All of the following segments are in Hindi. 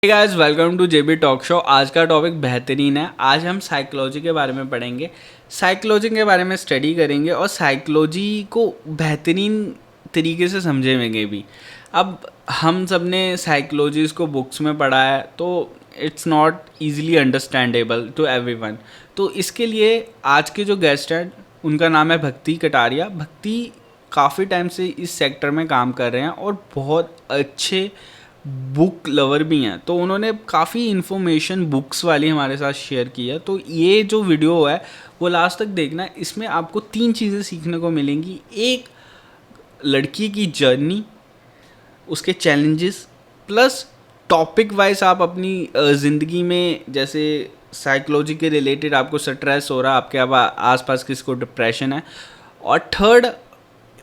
Guys welcome to JB talk show. आज का टॉपिक बेहतरीन है। आज हम साइकोलॉजी के बारे में पढ़ेंगे, साइकोलॉजी के बारे में स्टडी करेंगे और साइकोलॉजी को बेहतरीन तरीके से समझेंगे भी। अब हम सब ने साइकोलॉजीज़ को बुक्स में पढ़ा है तो it's not easily understandable to everyone. तो इसके लिए आज के जो गेस्ट हैं उनका नाम है भक्ति कटारिया। भक्ति काफ़ी टाइम से इस सेक्टर में काम कर रहे हैं और बहुत अच्छे बुक लवर भी हैं, तो उन्होंने काफ़ी इन्फॉर्मेशन बुक्स वाली हमारे साथ शेयर की है। तो ये जो वीडियो है वो लास्ट तक देखना। इसमें आपको तीन चीज़ें सीखने को मिलेंगी। एक, लड़की की जर्नी, उसके चैलेंजेस, प्लस टॉपिक वाइज आप अपनी ज़िंदगी में जैसे साइकोलॉजी के रिलेटेड आपको स्ट्रेस हो रहा है, आपके आसपास किसी को डिप्रेशन है, और थर्ड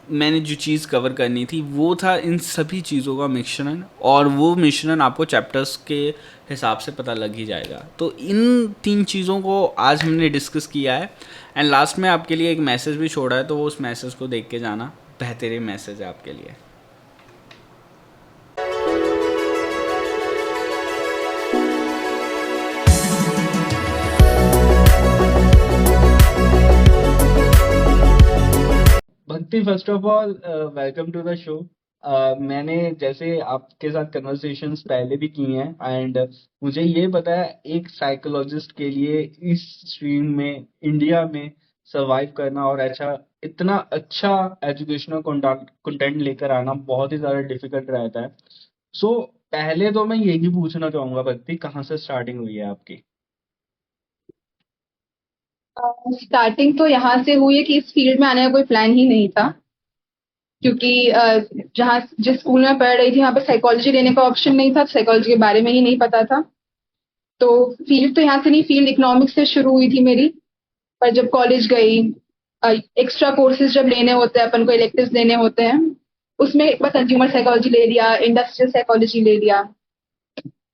मैंने जो चीज़ कवर करनी थी वो था इन सभी चीज़ों का मिश्रण, और वो मिश्रण आपको चैप्टर्स के हिसाब से पता लग ही जाएगा। तो इन तीन चीज़ों को आज हमने डिस्कस किया है एंड लास्ट में आपके लिए एक मैसेज भी छोड़ा है, तो वो उस मैसेज को देख के जाना। बेहतरीन मैसेज है आपके लिए। Bhakti, first of all welcome to the show. मैंने जैसे आपके साथ कन्वर्सेशंस पहले भी की हैं एंड मुझे ये पता है एक साइकोलॉजिस्ट के लिए इस स्ट्रीम में इंडिया में सरवाइव करना और इतना अच्छा एजुकेशनल कंटेंट लेकर आना बहुत ही ज़्यादा डिफिकल्ट रहता है। सो पहले तो मैं यही पूछना चाहूंगा भक्ति, कहाँ से स्टार्टिंग हुई है आपकी? स्टार्टिंग तो यहाँ से हुई है कि इस फील्ड में आने का कोई प्लान ही नहीं था। क्योंकि जहाँ जिस स्कूल में पढ़ रही थी वहाँ पे साइकोलॉजी लेने का ऑप्शन नहीं था, साइकोलॉजी के बारे में ही नहीं पता था। तो फील्ड तो यहाँ से नहीं, फील्ड इकोनॉमिक्स से शुरू हुई थी मेरी। पर जब कॉलेज गई, एक्स्ट्रा कोर्सेज जब लेने होते हैं, अपन को इलेक्टिव्स लेने होते हैं, उसमें एक बार कंज्यूमर साइकोलॉजी ले लिया, इंडस्ट्रियल साइकोलॉजी ले लिया।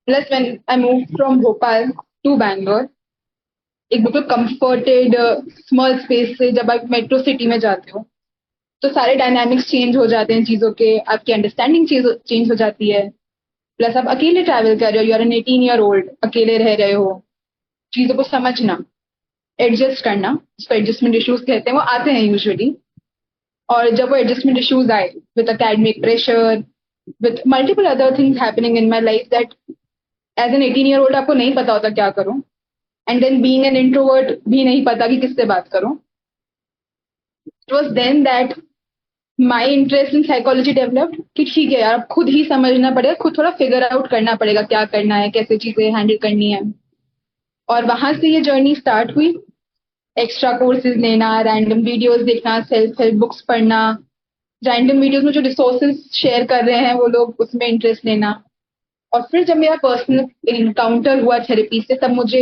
Plus when I move from Bhopal to Bangalore, एक बिल्कुल कंफर्टेड स्मॉल स्पेस से जब आप मेट्रो सिटी में जाते हो तो सारे डायनामिक्स चेंज हो जाते हैं चीज़ों के, आपकी अंडरस्टैंडिंग चेंज हो जाती है। प्लस आप अकेले ट्रैवल कर रहे हो, यू आर एन 18-year-old, अकेले रह रहे हो, चीज़ों को समझना, एडजस्ट करना, जिसको एडजस्टमेंट इश्यूज कहते हैं, वो आते हैं यूजुअली। और जब वो एडजस्टमेंट इश्यूज आए with academic pressure, with multiple other things happening in my life, that as an 18-year-old आपको नहीं पता होता क्या करूं, and then being an introvert भी नहीं पता कि किससे बात करूं। It was then that my interest in psychology developed कि ठीक है यार, अब खुद ही समझना पड़ेगा, खुद थोड़ा फिगर आउट करना पड़ेगा क्या करना है, कैसे चीजें हैंडल करनी है। और वहां से ये जर्नी स्टार्ट हुई। एक्स्ट्रा कोर्सेज लेना, रैंडम वीडियोस देखना, सेल्फ हेल्प बुक्स पढ़ना, रैंडम वीडियोस में जो रिसोर्सेज शेयर कर रहे हैं वो लोग, उसमें इंटरेस्ट लेना। और फिर जब मेरा पर्सनल इनकाउंटर हुआ थेरेपी से, तब मुझे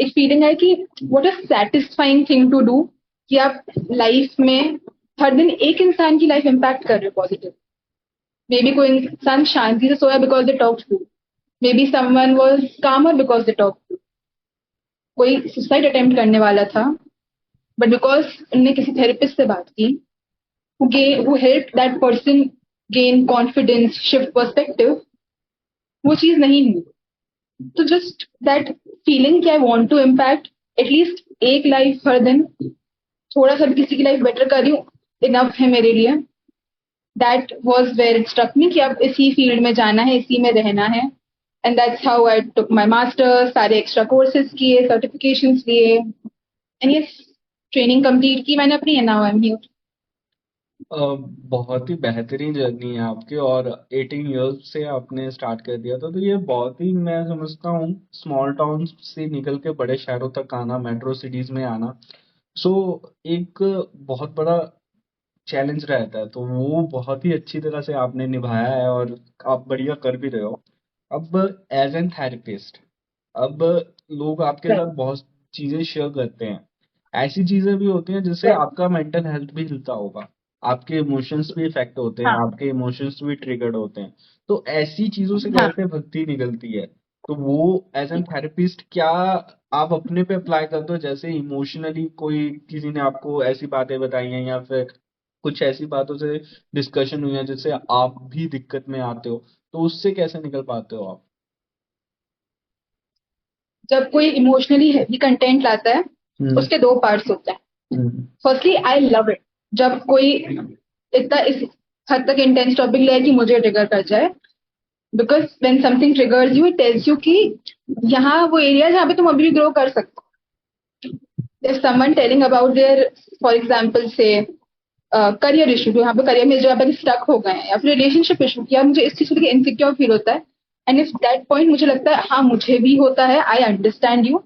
एक फीलिंग आई कि what a satisfying thing to do, कि आप लाइफ में हर दिन एक इंसान की लाइफ इम्पैक्ट कर रहे हो पॉजिटिव। मे बी कोई इंसान शांति से सोया because they talk to, maybe someone was calmer because they talk to, कोई सुसाइड अटेम्प्ट करने वाला था, बट बिकॉज उनने किसी थेरेपिस्ट से बात की, who help that person gain confidence, shift perspective, वो चीज नहीं हुई। तो जस्ट दैट फीलिंग कि I want to impact at least एक लाइफ हर दिन, थोड़ा सा भी किसी की लाइफ बेटर कर रही हूँ, इनफ है मेरे लिए। That was where it struck me कि अब इसी फील्ड में जाना है, इसी में रहना है। And that's how I took my masters, सारे एक्स्ट्रा कोर्सेज किए, सर्टिफिकेशंस लिए, एंड ये ट्रेनिंग कंप्लीट की मैंने अपनी, and now I am here. Uh, बहुत ही बेहतरीन जर्नी है आपकी, और 18 इयर्स से आपने स्टार्ट कर दिया था, तो ये बहुत ही, मैं समझता हूँ, स्मॉल टाउन से निकल के बड़े शहरों तक आना, मेट्रो सिटीज में आना, सो एक बहुत बड़ा चैलेंज रहता है। तो वो बहुत ही अच्छी तरह से आपने निभाया है और आप बढ़िया कर भी रहे हो। अब एज एन थेरेपिस्ट, अब लोग आपके साथ बहुत चीजें शेयर करते हैं। ऐसी चीजें भी होती हैं जिससे आपका मेंटल हेल्थ भी हिलता होगा, आपके इमोशंस भी इफेक्ट होते हैं, हाँ। आपके इमोशंस भी ट्रिगर्ड होते हैं। तो ऐसी चीजों से हाँ। कैसे भक्ति निकलती है? तो वो एज एन थेरेपिस्ट क्या आप अपने पे अप्लाई करते हो? जैसे इमोशनली कोई किसी ने आपको ऐसी बातें बताई हैं, या फिर कुछ ऐसी बातों से डिस्कशन हुई है जिससे आप भी दिक्कत में आते हो, तो उससे कैसे निकल पाते हो आप? जब कोई इमोशनली हैवी कंटेंट लाता है, हम्म उसके दो पार्ट्स होते हैं। हम्म फर्स्टली आई लव इट, जब कोई इतना इस हद तक इंटेंस टॉपिक ले कि मुझे ट्रिगर कर जाए, because when something triggers you, it tells you कि यहाँ वो एरिया जहाँ पे तुम अभी भी ग्रो कर सकते हो। If someone telling about their, for example से करियर इशू, यहाँ पे करियर में जहाँ पे स्टक हो गए हैं, या फिर रिलेशनशिप इशू, या मुझे इस चीज को इनसिक्योर फील होता है, एंड इफ दैट पॉइंट मुझे लगता है हाँ मुझे भी होता है, I understand you.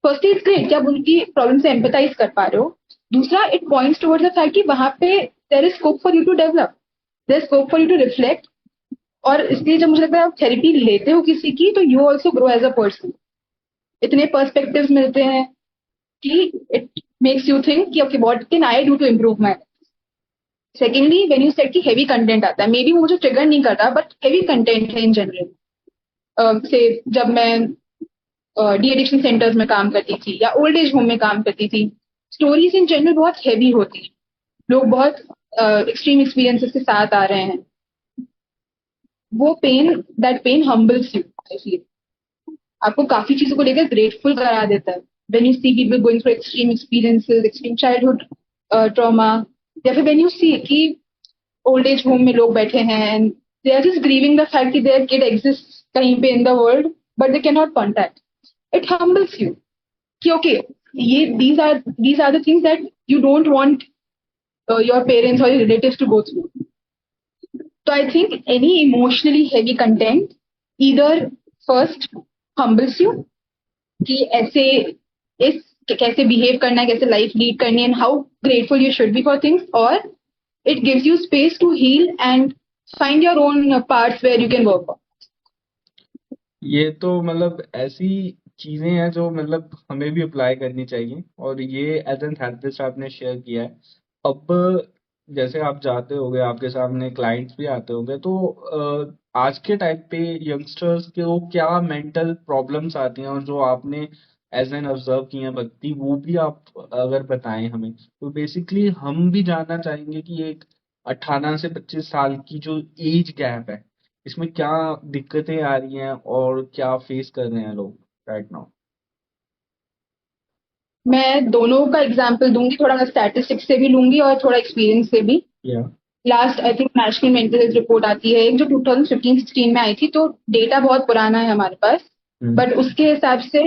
Firstly it's great कि आप उनकी प्रॉब्लम से एम्पथाइज कर पा रहे हो। दूसरा, it points towards the fact कि वहां पे there is scope for you to develop, there is scope for you to reflect. और इसलिए जब मुझे लगता है आप थेरेपी लेते हो किसी की, तो you also grow as a person. इतने पर्सपेक्टिव्स मिलते हैं कि इट मेक्स यू थिंक कि okay what can I do to improve my. Secondly, when you set की हेवी कंटेंट आता है, मे बी वो मुझे ट्रिगर नहीं करता, बट हेवी कंटेंट है इन जनरल। से जब मैं डी एडिक्शन सेंटर्स में काम करती थी या ओल्ड एज होम में काम करती थी, स्टोरीज इन जनरल बहुत हैवी होती हैं। लोग बहुत एक्सट्रीम एक्सपीरियंसेस के साथ आ रहे हैं। वो pain, that pain humbles you, I feel. आपको काफी चीजों को लेकर ग्रेटफुल करा देता है। When you see people going through extreme experiences, extreme childhood trauma, या फिर व्हेन यू सी कि ओल्ड एज होम में लोग बैठे हैं and they are just grieving the fact कि देयर किड एग्जिस्ट कहीं पे in the world, but they can not contact. It humbles you कि ओके, ये these are the things that you don't want your parents or your relatives to go through. So I think any emotionally heavy content either first humbles you कि ऐसे इस कैसे बिहेव करना है, कैसे लाइफ लीड करनी है, and how grateful you should be for things, और it gives you space to heal and find your own parts where you can work on. ये तो मतलब ऐसी चीजें हैं जो मतलब हमें भी अप्लाई करनी चाहिए, और ये एज एन थेरेपिस्ट आपने शेयर किया है। अब जैसे आप जाते होगे, आपके सामने क्लाइंट्स भी आते होंगे, तो आज के टाइम पे यंगस्टर्स को क्या मेंटल प्रॉब्लम्स आती हैं, और जो आपने एज एन ऑब्जर्व की हैं भक्ति, वो भी आप अगर बताएं हमें, तो बेसिकली हम भी जानना चाहेंगे कि एक 18 से 25 साल की जो एज गैप है, इसमें क्या दिक्कतें आ रही हैं और क्या फेस कर रहे हैं लोग राइट नाउ। मैं दोनों का एग्जाम्पल दूंगी, थोड़ा मैं स्टैटिस्टिक्स से भी लूंगी और थोड़ा एक्सपीरियंस से भी। या last I think national mental health report आती है एक, जो 2015-16 में आई थी, तो डेटा बहुत पुराना है हमारे पास, हम्म बट उसके हिसाब से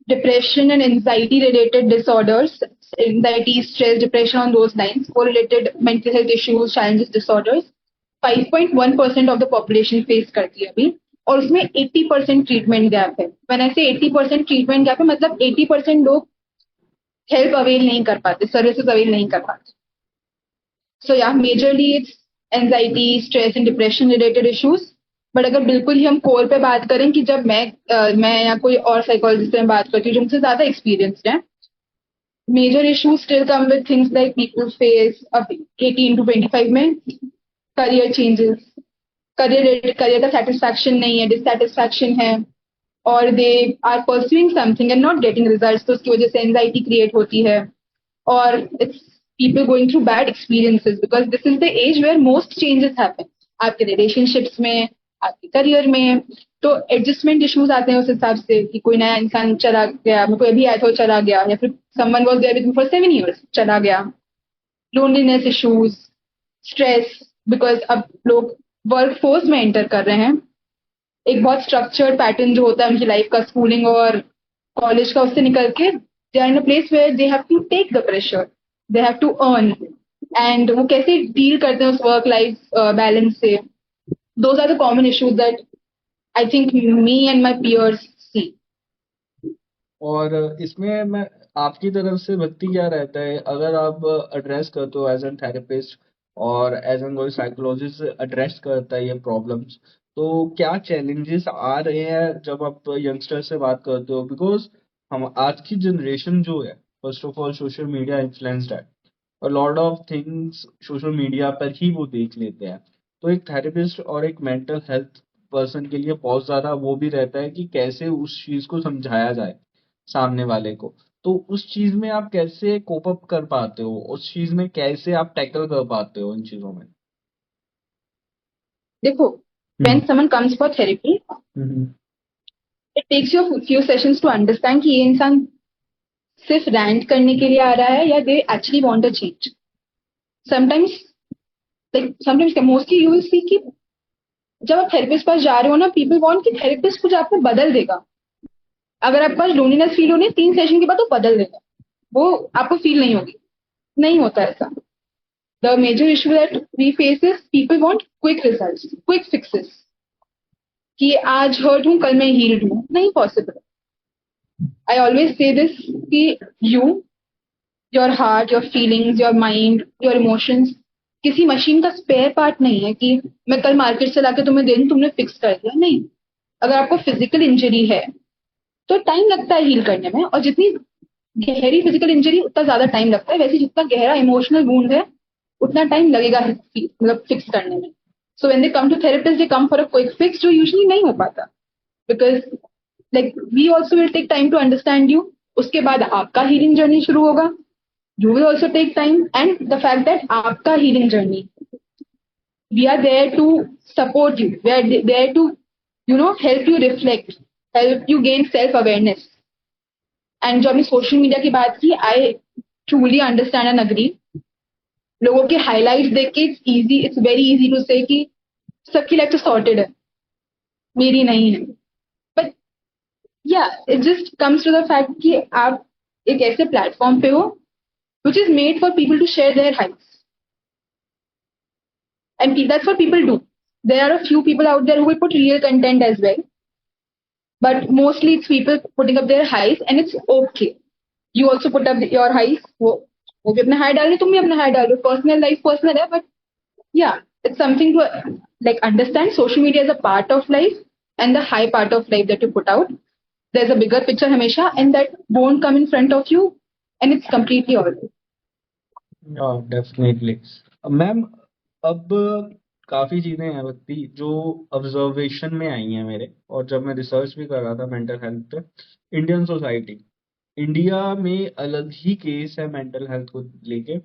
depression and anxiety related disorders, anxiety, stress, depression on those lines, को related mental health issues, challenges, disorders 5.1% of the population face करती है अभी। और उसमें 80% ट्रीटमेंट गैप है। मैंने ऐसे 80% ट्रीटमेंट गैप है, मतलब 80% लोग हेल्प अवेल नहीं कर पाते, सर्विसेज अवेल नहीं कर पाते। So yeah, majorly it's anxiety, stress and depression related issues. But अगर बिल्कुल ही हम कोर पे बात करें कि जब मैं या कोई और साइकोलॉजिस्ट से बात करती हूँ जो मुझसे ज्यादा एक्सपीरियंस्ड है, major issues still come with things like people face अब 18 to 25 में करियर चेंजेस, करियर का सेटिस्फैक्शन नहीं है, डिससेटिस्फैक्शन है, और they are pursuing something and not getting results, तो उसकी वजह से एंजाइटी क्रिएट होती है। or it's people going through bad experiences because this is the age where most changes happen आपके रिलेशनशिप्स में, आपके करियर में। तो एडजस्टमेंट इश्यूज आते हैं उस हिसाब से कि कोई नया इंसान चला गया, मैं कोई अभी आया था चला गया, या फिर someone was there with me for 7 years चला गया। लोनलीनेस इश्यूज, स्ट्रेस, बिकॉज अब लोग वर्क फोर्स में एंटर कर रहे हैं। एक बहुत स्ट्रक्चर्ड पैटर्न जो होता है उनकी लाइफ का, स्कूलिंग और कॉलेज का, उससे निकल के they are in a place where they have to take the pressure, they have to earn, and वो कैसे डील करते हैं उस वर्क लाइफ बैलेंस से। Those are the common issues that I think me and my peers see. और इसमें मैं आपकी तरफ से भक्ति क्या रहता है, अगर आप एड्रेस करते हो एज एन थेरेपिस्ट और एज एन कोई साइकोलॉजिस्ट एड्रेस करता है ये प्रॉब्लम्स, तो क्या चैलेंजेस आ रहे हैं जब आप यंगस्टर से बात करते हो, बिकॉज हम आज की जनरेशन जो है, first of all social media influenced है, और lot of things social media पर ही वो देख लेते हैं। तो एक थेरेपिस्ट और एक मेंटल हेल्थ पर्सन के लिए बहुत ज़्यादा वो भी रहता है कि कैसे उस चीज़ को समझाया जाए सामने वाले को। तो उस चीज़ में आप कैसे कोप अप कर पाते हो, उस चीज़ में कैसे आप टैकल कर पाते हो इन चीज़ों में। देखो, hmm when someone comes for therapy, hmm it takes you few sessions to understand कि ये इंसान सिर्फ रैंट करने के लिए आ रहा है या they actually want a change. Sometimes sometimes mostly you will see कि जब आप थेरेपिस्ट पास जा रहे हो ना, पीपल वांट कि थेरेपिस्ट कुछ आपको बदल देगा. अगर आपके पास लोनलीनेस फील हो रही है 3 सेशन के बाद, वो बदल देगा, वो आपको फील नहीं होगी. नहीं होता ऐसा. The major issue that we face is people want quick results, quick fixes. कि आज हर्ट हूं, कल मैं हील्ड हूं. नहीं possible. I always say this कि you, your heart, your feelings, your mind, your emotions किसी मशीन का स्पेयर पार्ट नहीं है कि मैं कल मार्केट से लाके तुम्हें दे दूं, तुमने फिक्स कर दिया. नहीं. अगर आपको फिजिकल इंजरी है तो टाइम लगता है हील करने में, और जितनी गहरी फिजिकल इंजरी उतना ज्यादा टाइम लगता है. वैसे जितना गहरा इमोशनल वूंड है उतना टाइम लगेगा मतलब फिक्स करने में. So when they come to therapist, they come for a quick fix, जो यूजुअली नहीं हो पाता. Because like we also will take time to understand you. उसके बाद आपका हीलिंग जर्नी शुरू होगा. You will also take time, and the fact that आपका healing journey, we are there to support you. We are there to, help you reflect, help you gain self awareness. And जो हमने सोशल मीडिया की बात की, I truly understand and agree. लोगों के highlights देख के it's very easy to say कि सबकी लाइफ तो सॉर्टेड है, मेरी नहीं है. But yeah, it just comes to the fact कि आप एक ऐसे प्लेटफॉर्म पे हो which is made for people to share their heights. And that's what people do. There are a few people out there who will put real content as well. But mostly it's people putting up their highs, and it's okay. You also put up your highs. वो भी अपना हाई डाल रहे, तुम भी अपना हाई डाल रहे. पर्सनल लाइफ पर्सनल है, but yeah, it's something to like understand. Social media is a part of life, and the high part of life that you put out. There's a bigger picture हमेशा, and that won't come in front of you, and it's completely all right. Definitely. Ma'am, अब काफ़ी चीज़ें हैं भक्ति जो ऑब्जर्वेशन में आई हैं मेरे, और जब मैं रिसर्च भी कर रहा था मेंटल हेल्थ पे. इंडियन सोसाइटी, इंडिया में अलग ही केस है मेंटल हेल्थ को लेके.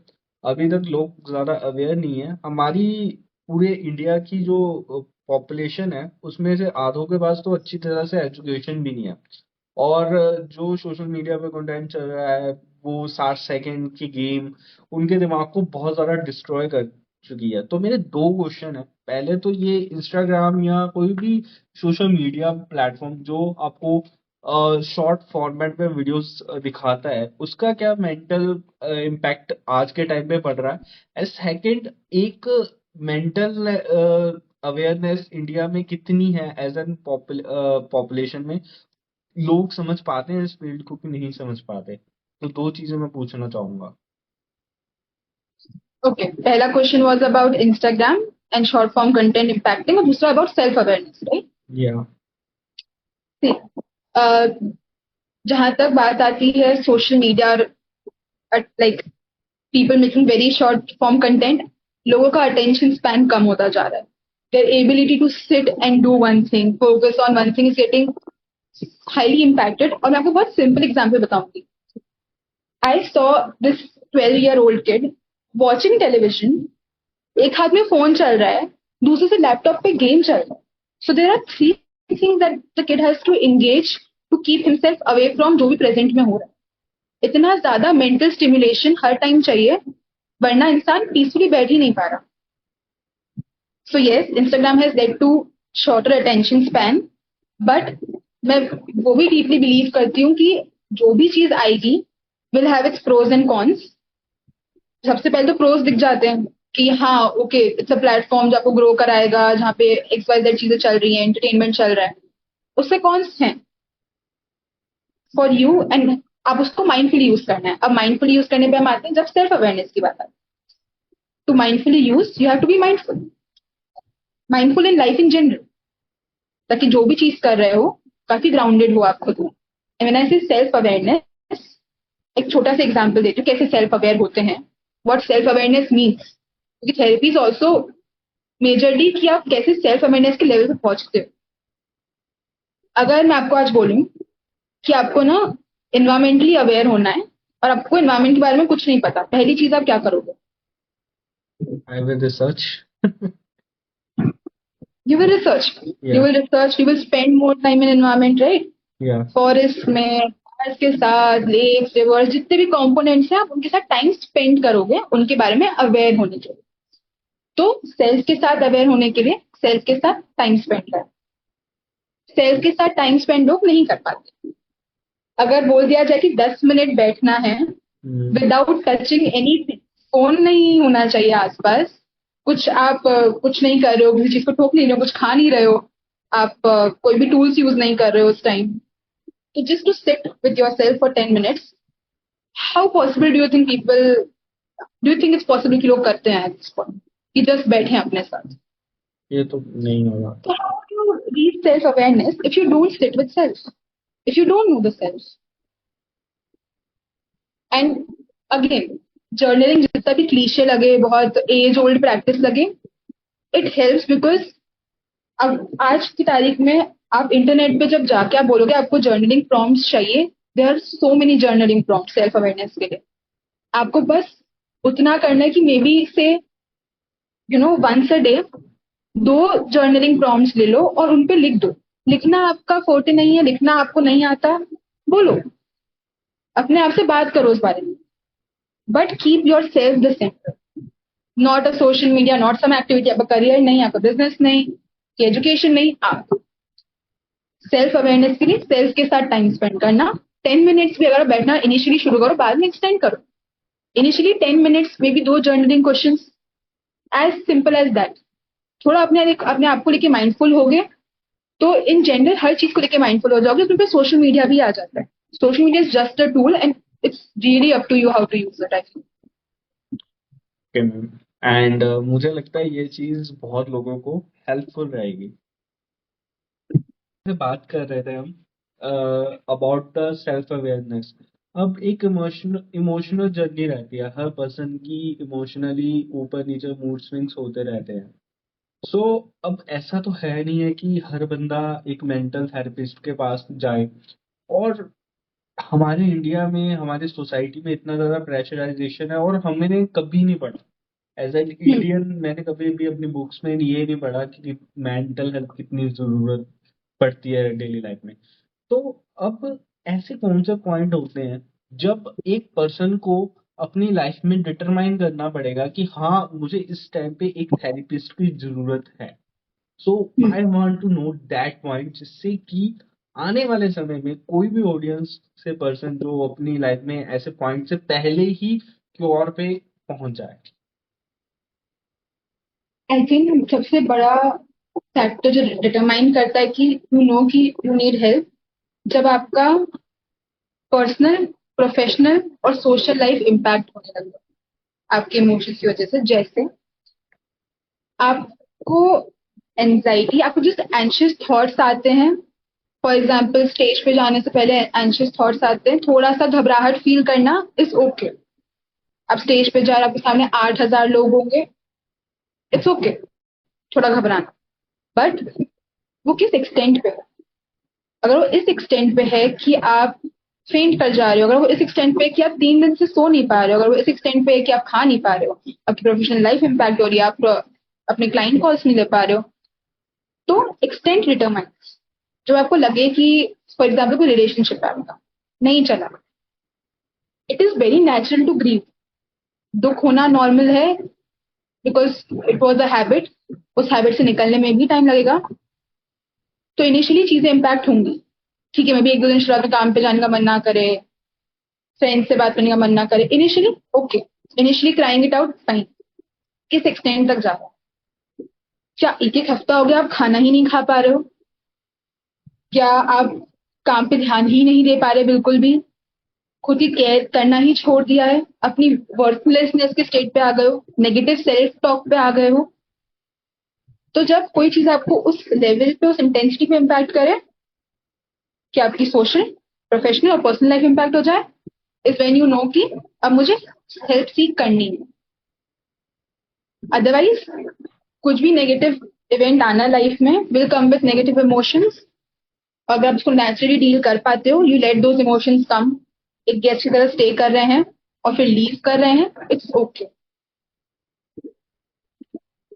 अभी तक लोग ज़्यादा अवेयर नहीं है. हमारी पूरे इंडिया की जो पॉपुलेशन है उसमें से आधों के पास तो अच्छी तरह से एजुकेशन भी नहीं है. और जो सोशल मीडिया पे कंटेंट चल रहा है, वो 60 सेकंड की गेम उनके दिमाग को बहुत ज़्यादा डिस्ट्रॉय कर चुकी है. तो मेरे दो क्वेश्चन है. पहले तो ये इंस्टाग्राम या कोई भी सोशल मीडिया प्लेटफॉर्म जो आपको शॉर्ट फॉर्मेट में वीडियोस दिखाता है, उसका क्या मेंटल इम्पैक्ट आज के टाइम पे पड़ रहा है. एंड सेकंड, एक मेंटल अवेयरनेस इंडिया में कितनी है एज एन पॉपुलेशन में. लोग समझ पाते हैं इस फील्ड को कि नहीं समझ पाते. तो दो चीजें मैं पूछना चाहूंगा. Okay, पहला question was about Instagram and short form content impacting, और दूसरा अबाउट सेल्फ अवेयरनेस, राइट. या जहां तक बात आती है social media, like people making very short form content, लोगों का अटेंशन स्पैन कम होता जा रहा है. Their ability to sit and do one thing, focus on one thing is getting highly impacted. और मैं आपको बहुत सिंपल एग्जाम्पल बताऊंगी. I saw this 12-year-old kid watching television. एक हाथ में फोन चल रहा है, दूसरे से लैपटॉप पे गेम चल रहा है. So there are 3 things that the kid has to engage to keep himself away from जो भी प्रेजेंट में हो रहा है. इतना ज्यादा मेंटल स्टिमुलेशन हर टाइम चाहिए, वरना इंसान पीसफुली बैठ ही नहीं पा रहा. So yes, Instagram has led to shorter attention span, but मैं वो भी डीपली बिलीव करती हूँ कि जो भी चीज आएगी will have its pros and cons. सबसे पहले तो प्रोज दिख जाते हैं कि हाँ ओके, इट्स अ प्लेटफॉर्म जो आपको ग्रो कराएगा, जहाँ पे XYZ चीजें चल रही हैं, एंटरटेनमेंट चल रहा है. उससे कॉन्स हैं फॉर यू, एंड आप उसको माइंडफुली यूज करना है. अब माइंडफुली यूज करने पे हम आते हैं जब सेल्फ अवेयरनेस की बात आती है. To mindfully use you have to be mindful, mindful in life in general, ताकि जो भी चीज कर रहे हो काफी ग्राउंडेड हो आप खुद में. एंड व्हेन आई से सेल्फ अवेयरनेस, एक छोटा सा एग्जांपल देती हूँ कैसे सेल्फ अवेयर होते हैं, व्हाट सेल्फ अवेयरनेस मीन्स. क्योंकि थेरेपी इज ऑल्सो मेजरली कि आप कैसे सेल्फ अवेयरनेस के लेवल पे पहुंचते हो. अगर मैं आपको आज बोलूं कि आपको ना एनवायरमेंटली अवेयर होना है और आपको एनवायरमेंट के बारे में कुछ नहीं पता, पहली चीज आप क्या करोगे? I will research. You will research. Yeah. You will research. You will spend more time in environment, right? या फॉरेस्ट में, पहाड़ के साथ, लेक्स, रिवर्स, जितने भी कंपोनेंट्स हैं, आप उनके साथ टाइम स्पेंड करोगे, उनके बारे में अवेयर होने के लिए। तो सेल्फ के साथ अवेयर होने के लिए सेल्फ के साथ टाइम स्पेंड करें। सेल्फ के साथ टाइम स्पेंड लोग नहीं कर पाते। अगर बोल दिया जाए कि 10 मिनट बैठना है विदाउट टचिंग एनीथिंग, फोन नहीं होना चाहिए आसपास, कुछ आप कुछ नहीं कर रहे हो, किसी चीज को ठोक नहीं रहे हो, कुछ खा नहीं रहे हो, आप कोई भी टूल्स यूज नहीं कर रहे हो उस टाइम, तो just to sit with yourself for 10 minutes, how possible do you think it's possible कि लोग करते हैं एट दिस पॉइंट कि जस्ट बैठे हैं अपने साथ? ये तो नहीं होगा। So how do you reach self-awareness if you don't sit with self? If you don't know the self? And again, journaling जितना भी क्लीशे लगे, बहुत एज ओल्ड प्रैक्टिस लगे, इट हेल्प्स बिकॉज अब आज की तारीख में आप इंटरनेट पे जब जाके आप बोलोगे आपको जर्नलिंग प्रॉम्प्ट्स चाहिए, there are so many journaling prompts self awareness के लिए। आपको बस उतना करना है कि मे बी से once a day 2 journaling prompts ले लो और उन पे लिख दो। लिखना आपका फोर्टे नहीं है, लिखना आपको नहीं आता, बोलो, अपने आप से बात करो उस बारे में, but keep yourself the centre, not a social media, not some activity, आपका करियर नहीं, आपका बिजनेस नहीं, एजुकेशन नहीं, आप सेल्फ अवेयरनेस के लिए सेल्फ के साथ टाइम स्पेंड करना। 10 मिनट्स भी अगर बैठना इनिशियली शुरू करो, बाद में एक्सटेंड करो। इनिशियली 10 मिनट्स में भी 2 journaling question, as simple as that. थोड़ा अपने आप को लेके माइंडफुल हो गए तो इन जनरल हर चीज को लेके माइंडफुल हो जाओगे। तो फिर सोशल मीडिया भी आ जाता है। Social media is just a tool and it's really up to you how to use it, I think. Okay ma'am. And मुझे लगता है ये चीज बहुत लोगों को हेल्पफुल रहेगी। से बात कर रहे थे हम अबाउट द सेल्फ अवेयरनेस। अब एक इमोशनल जर्नी रहती है हर पर्सन की, इमोशनली ऊपर नीचे मूड स्विंग्स होते रहते हैं। सो अब ऐसा तो है नहीं है कि हर बंदा एक मेंटल थेरेपिस्ट के पास जाए। और हमारे इंडिया में, हमारी सोसाइटी में इतना ज्यादा प्रेशराइजेशन है और हमने कभी नहीं पढ़ा एज एन इंडियन। मैंने कभी भी अपनी बुक्स में ये नहीं पढ़ा कि मेंटल हेल्थ कितनी जरूरत पड़ती है डेली लाइफ में। तो अब ऐसे कौन से पॉइंट होते हैं जब एक पर्सन को अपनी लाइफ में डिटरमाइन करना पड़ेगा कि हाँ, मुझे इस टाइम पे एक थेरेपिस्ट की जरूरत है। So I want to know that point, जिससे कि आने वाले समय में कोई भी ऑडियंस से पर्सन जो अपनी लाइफ में ऐसे पॉइंट से पहले ही क्योर पे पहुंच जाए। आई थिंक सबसे बड़ा फैक्टर जो डिटरमाइन करता है कि कि यू नीड हेल्प, जब आपका पर्सनल, प्रोफेशनल और सोशल लाइफ इम्पैक्ट होने लगता है आपके इमोशंस की वजह से। जैसे आपको एंजाइटी, आपको जिस एंशियस थॉट्स आते हैं, फॉर एग्जाम्पल स्टेज पे जाने से पहले एंशियस थॉट्स आते हैं, थोड़ा सा घबराहट फील करना इज ओके। आप स्टेज पे जा रहे, आपके सामने 8,000 लोग होंगे, इट्स ओके थोड़ा घबराना, बट वो किस एक्सटेंट पे है? अगर वो इस एक्सटेंट पे है कि आप फेंट कर जा रहे हो, अगर वो इस एक्सटेंट पे है कि आप 3 दिन से सो नहीं पा रहे हो, अगर वो इस एक्सटेंट पे है कि आप खा नहीं पा रहे हो, आपकी प्रोफेशनल लाइफ इम्पैक्ट हो रही है, आप अपने क्लाइंट कॉल्स नहीं ले पा रहे हो, तो एक्सटेंट डिटरमाइंस। जब आपको लगे कि फॉर एग्जाम्पल कोई रिलेशनशिप है आपका नहीं चला, it is very natural to grieve. दुख होना नॉर्मल है because it was a habit. उस हैबिट से निकलने में भी टाइम लगेगा, तो इनिशियली चीजें इम्पैक्ट होंगी। ठीक है, मैं भी 1-2 दिन शुरुआत में काम पे जाने का मन ना करे, फ्रेंड से बात करने का मन ना करे, initially okay, initially crying it out fine. किस एक्सटेंट तक जा रहा है? क्या 1-1 हफ्ता हो गया आप खाना ही नहीं खा पा रहे हो? क्या आप काम पे ध्यान ही नहीं दे पा रहे बिल्कुल भी? खुद की केयर करना ही छोड़ दिया है? अपनी वर्थलेसनेस के स्टेट पे आ गए हो? नेगेटिव सेल्फ टॉक पे आ गए हो? तो जब कोई चीज आपको उस लेवल पे, उस इंटेंसिटी पे इम्पैक्ट करे कि आपकी सोशल, प्रोफेशनल और पर्सनल लाइफ इम्पैक्ट हो जाए, इज व्हेन यू नो कि अब मुझे हेल्प सीख करनी है। अदरवाइज कुछ भी नेगेटिव इवेंट आना लाइफ में will come with negative emotions. अगर आप उसको नेचुरली डील कर पाते हो, यू लेट दोज इमोशंस कम, एक गेस्ट की तरह स्टे कर रहे हैं और फिर लीव कर रहे हैं, इट्स ओके।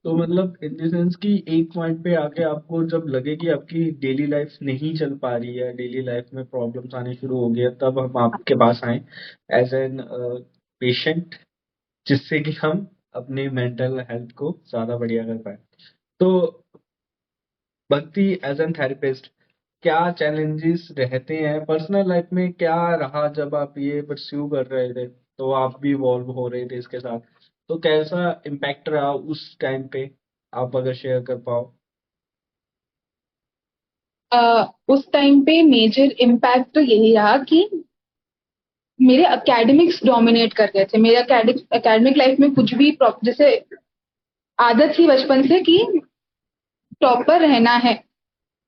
तो मतलब इन द सेंस कि एक पॉइंट पे आके आपको जब लगे कि आपकी डेली लाइफ नहीं चल पा रही है, डेली लाइफ में प्रॉब्लम्स आने शुरू हो गए, तब हम आपके पास आए एज एन पेशेंट, जिससे कि हम अपने मेंटल हेल्थ को ज्यादा बढ़िया कर पाए। तो भक्ति, एज एन थेरेपिस्ट, क्या चैलेंजेस रहते हैं पर्सनल लाइफ में? क्या रहा जब आप ये परस्यू कर रहे थे, तो आप भी इवॉल्व हो रहे थे इसके साथ, तो कैसा इम्पैक्ट रहा उस टाइम पे, आप अगर शेयर कर पाओ? उस टाइम पे मेजर इम्पैक्ट तो यही रहा कि मेरे एकेडमिक्स डोमिनेट कर रहे थे। मेरे एकेडमिक लाइफ में कुछ भी जैसे आदत थी बचपन से कि टॉपर रहना है,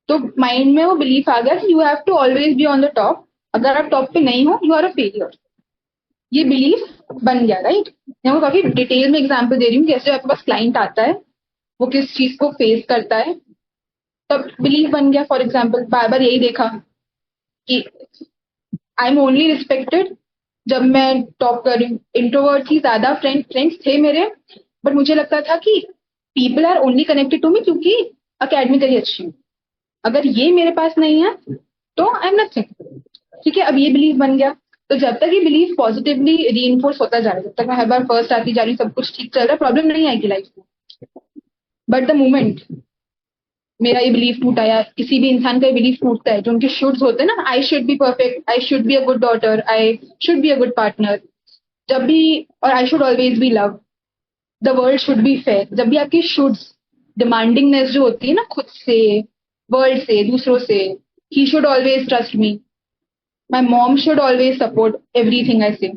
तो माइंड में वो बिलीफ आ गया कि you have to always be on the top. अगर आप टॉप पे नहीं हो, यू आर अ फेलियर। ये बिलीफ बन गया, राइट। मैं वो काफी डिटेल में एग्जांपल दे रही हूँ, कैसे आपके पास क्लाइंट आता है, वो किस चीज को फेस करता है, तब बिलीफ बन गया। फॉर एग्जाम्पल बार बार यही देखा कि आई एम ओनली रिस्पेक्टेड जब मैं टॉप कर रही हूँ। इंट्रोवर्ट थी, ज्यादा फ्रेंड्स थे मेरे, बट मुझे लगता था कि people are only connected to me क्योंकि अकेडमिकली अच्छी हूँ। अगर ये मेरे पास नहीं है तो आई एम नथिंग। ठीक है, अब ये बिलीफ बन गया। तो जब तक ये बिलीफ पॉजिटिवली री होता जा रहा है, जब तक मैं हर बार फर्स्ट आती जा रही हूँ, सब कुछ ठीक चल रहा है, प्रॉब्लम नहीं आएगी लाइफ में। बट द मोमेंट मेरा ये बिलीफ टूटा, या किसी भी इंसान का ये बिलीफ टूटता है, जो उनके शुड्स होते हैं ना, I should be perfect, I should be a good daughter, I should be a good partner, जब भी, और I should always be love, the world should be fair, जब भी आपकी शुड्स, डिमांडिंगनेस जो होती है ना खुद से, वर्ल्ड से, दूसरों से, he should always trust me, my mom should always support everything I से,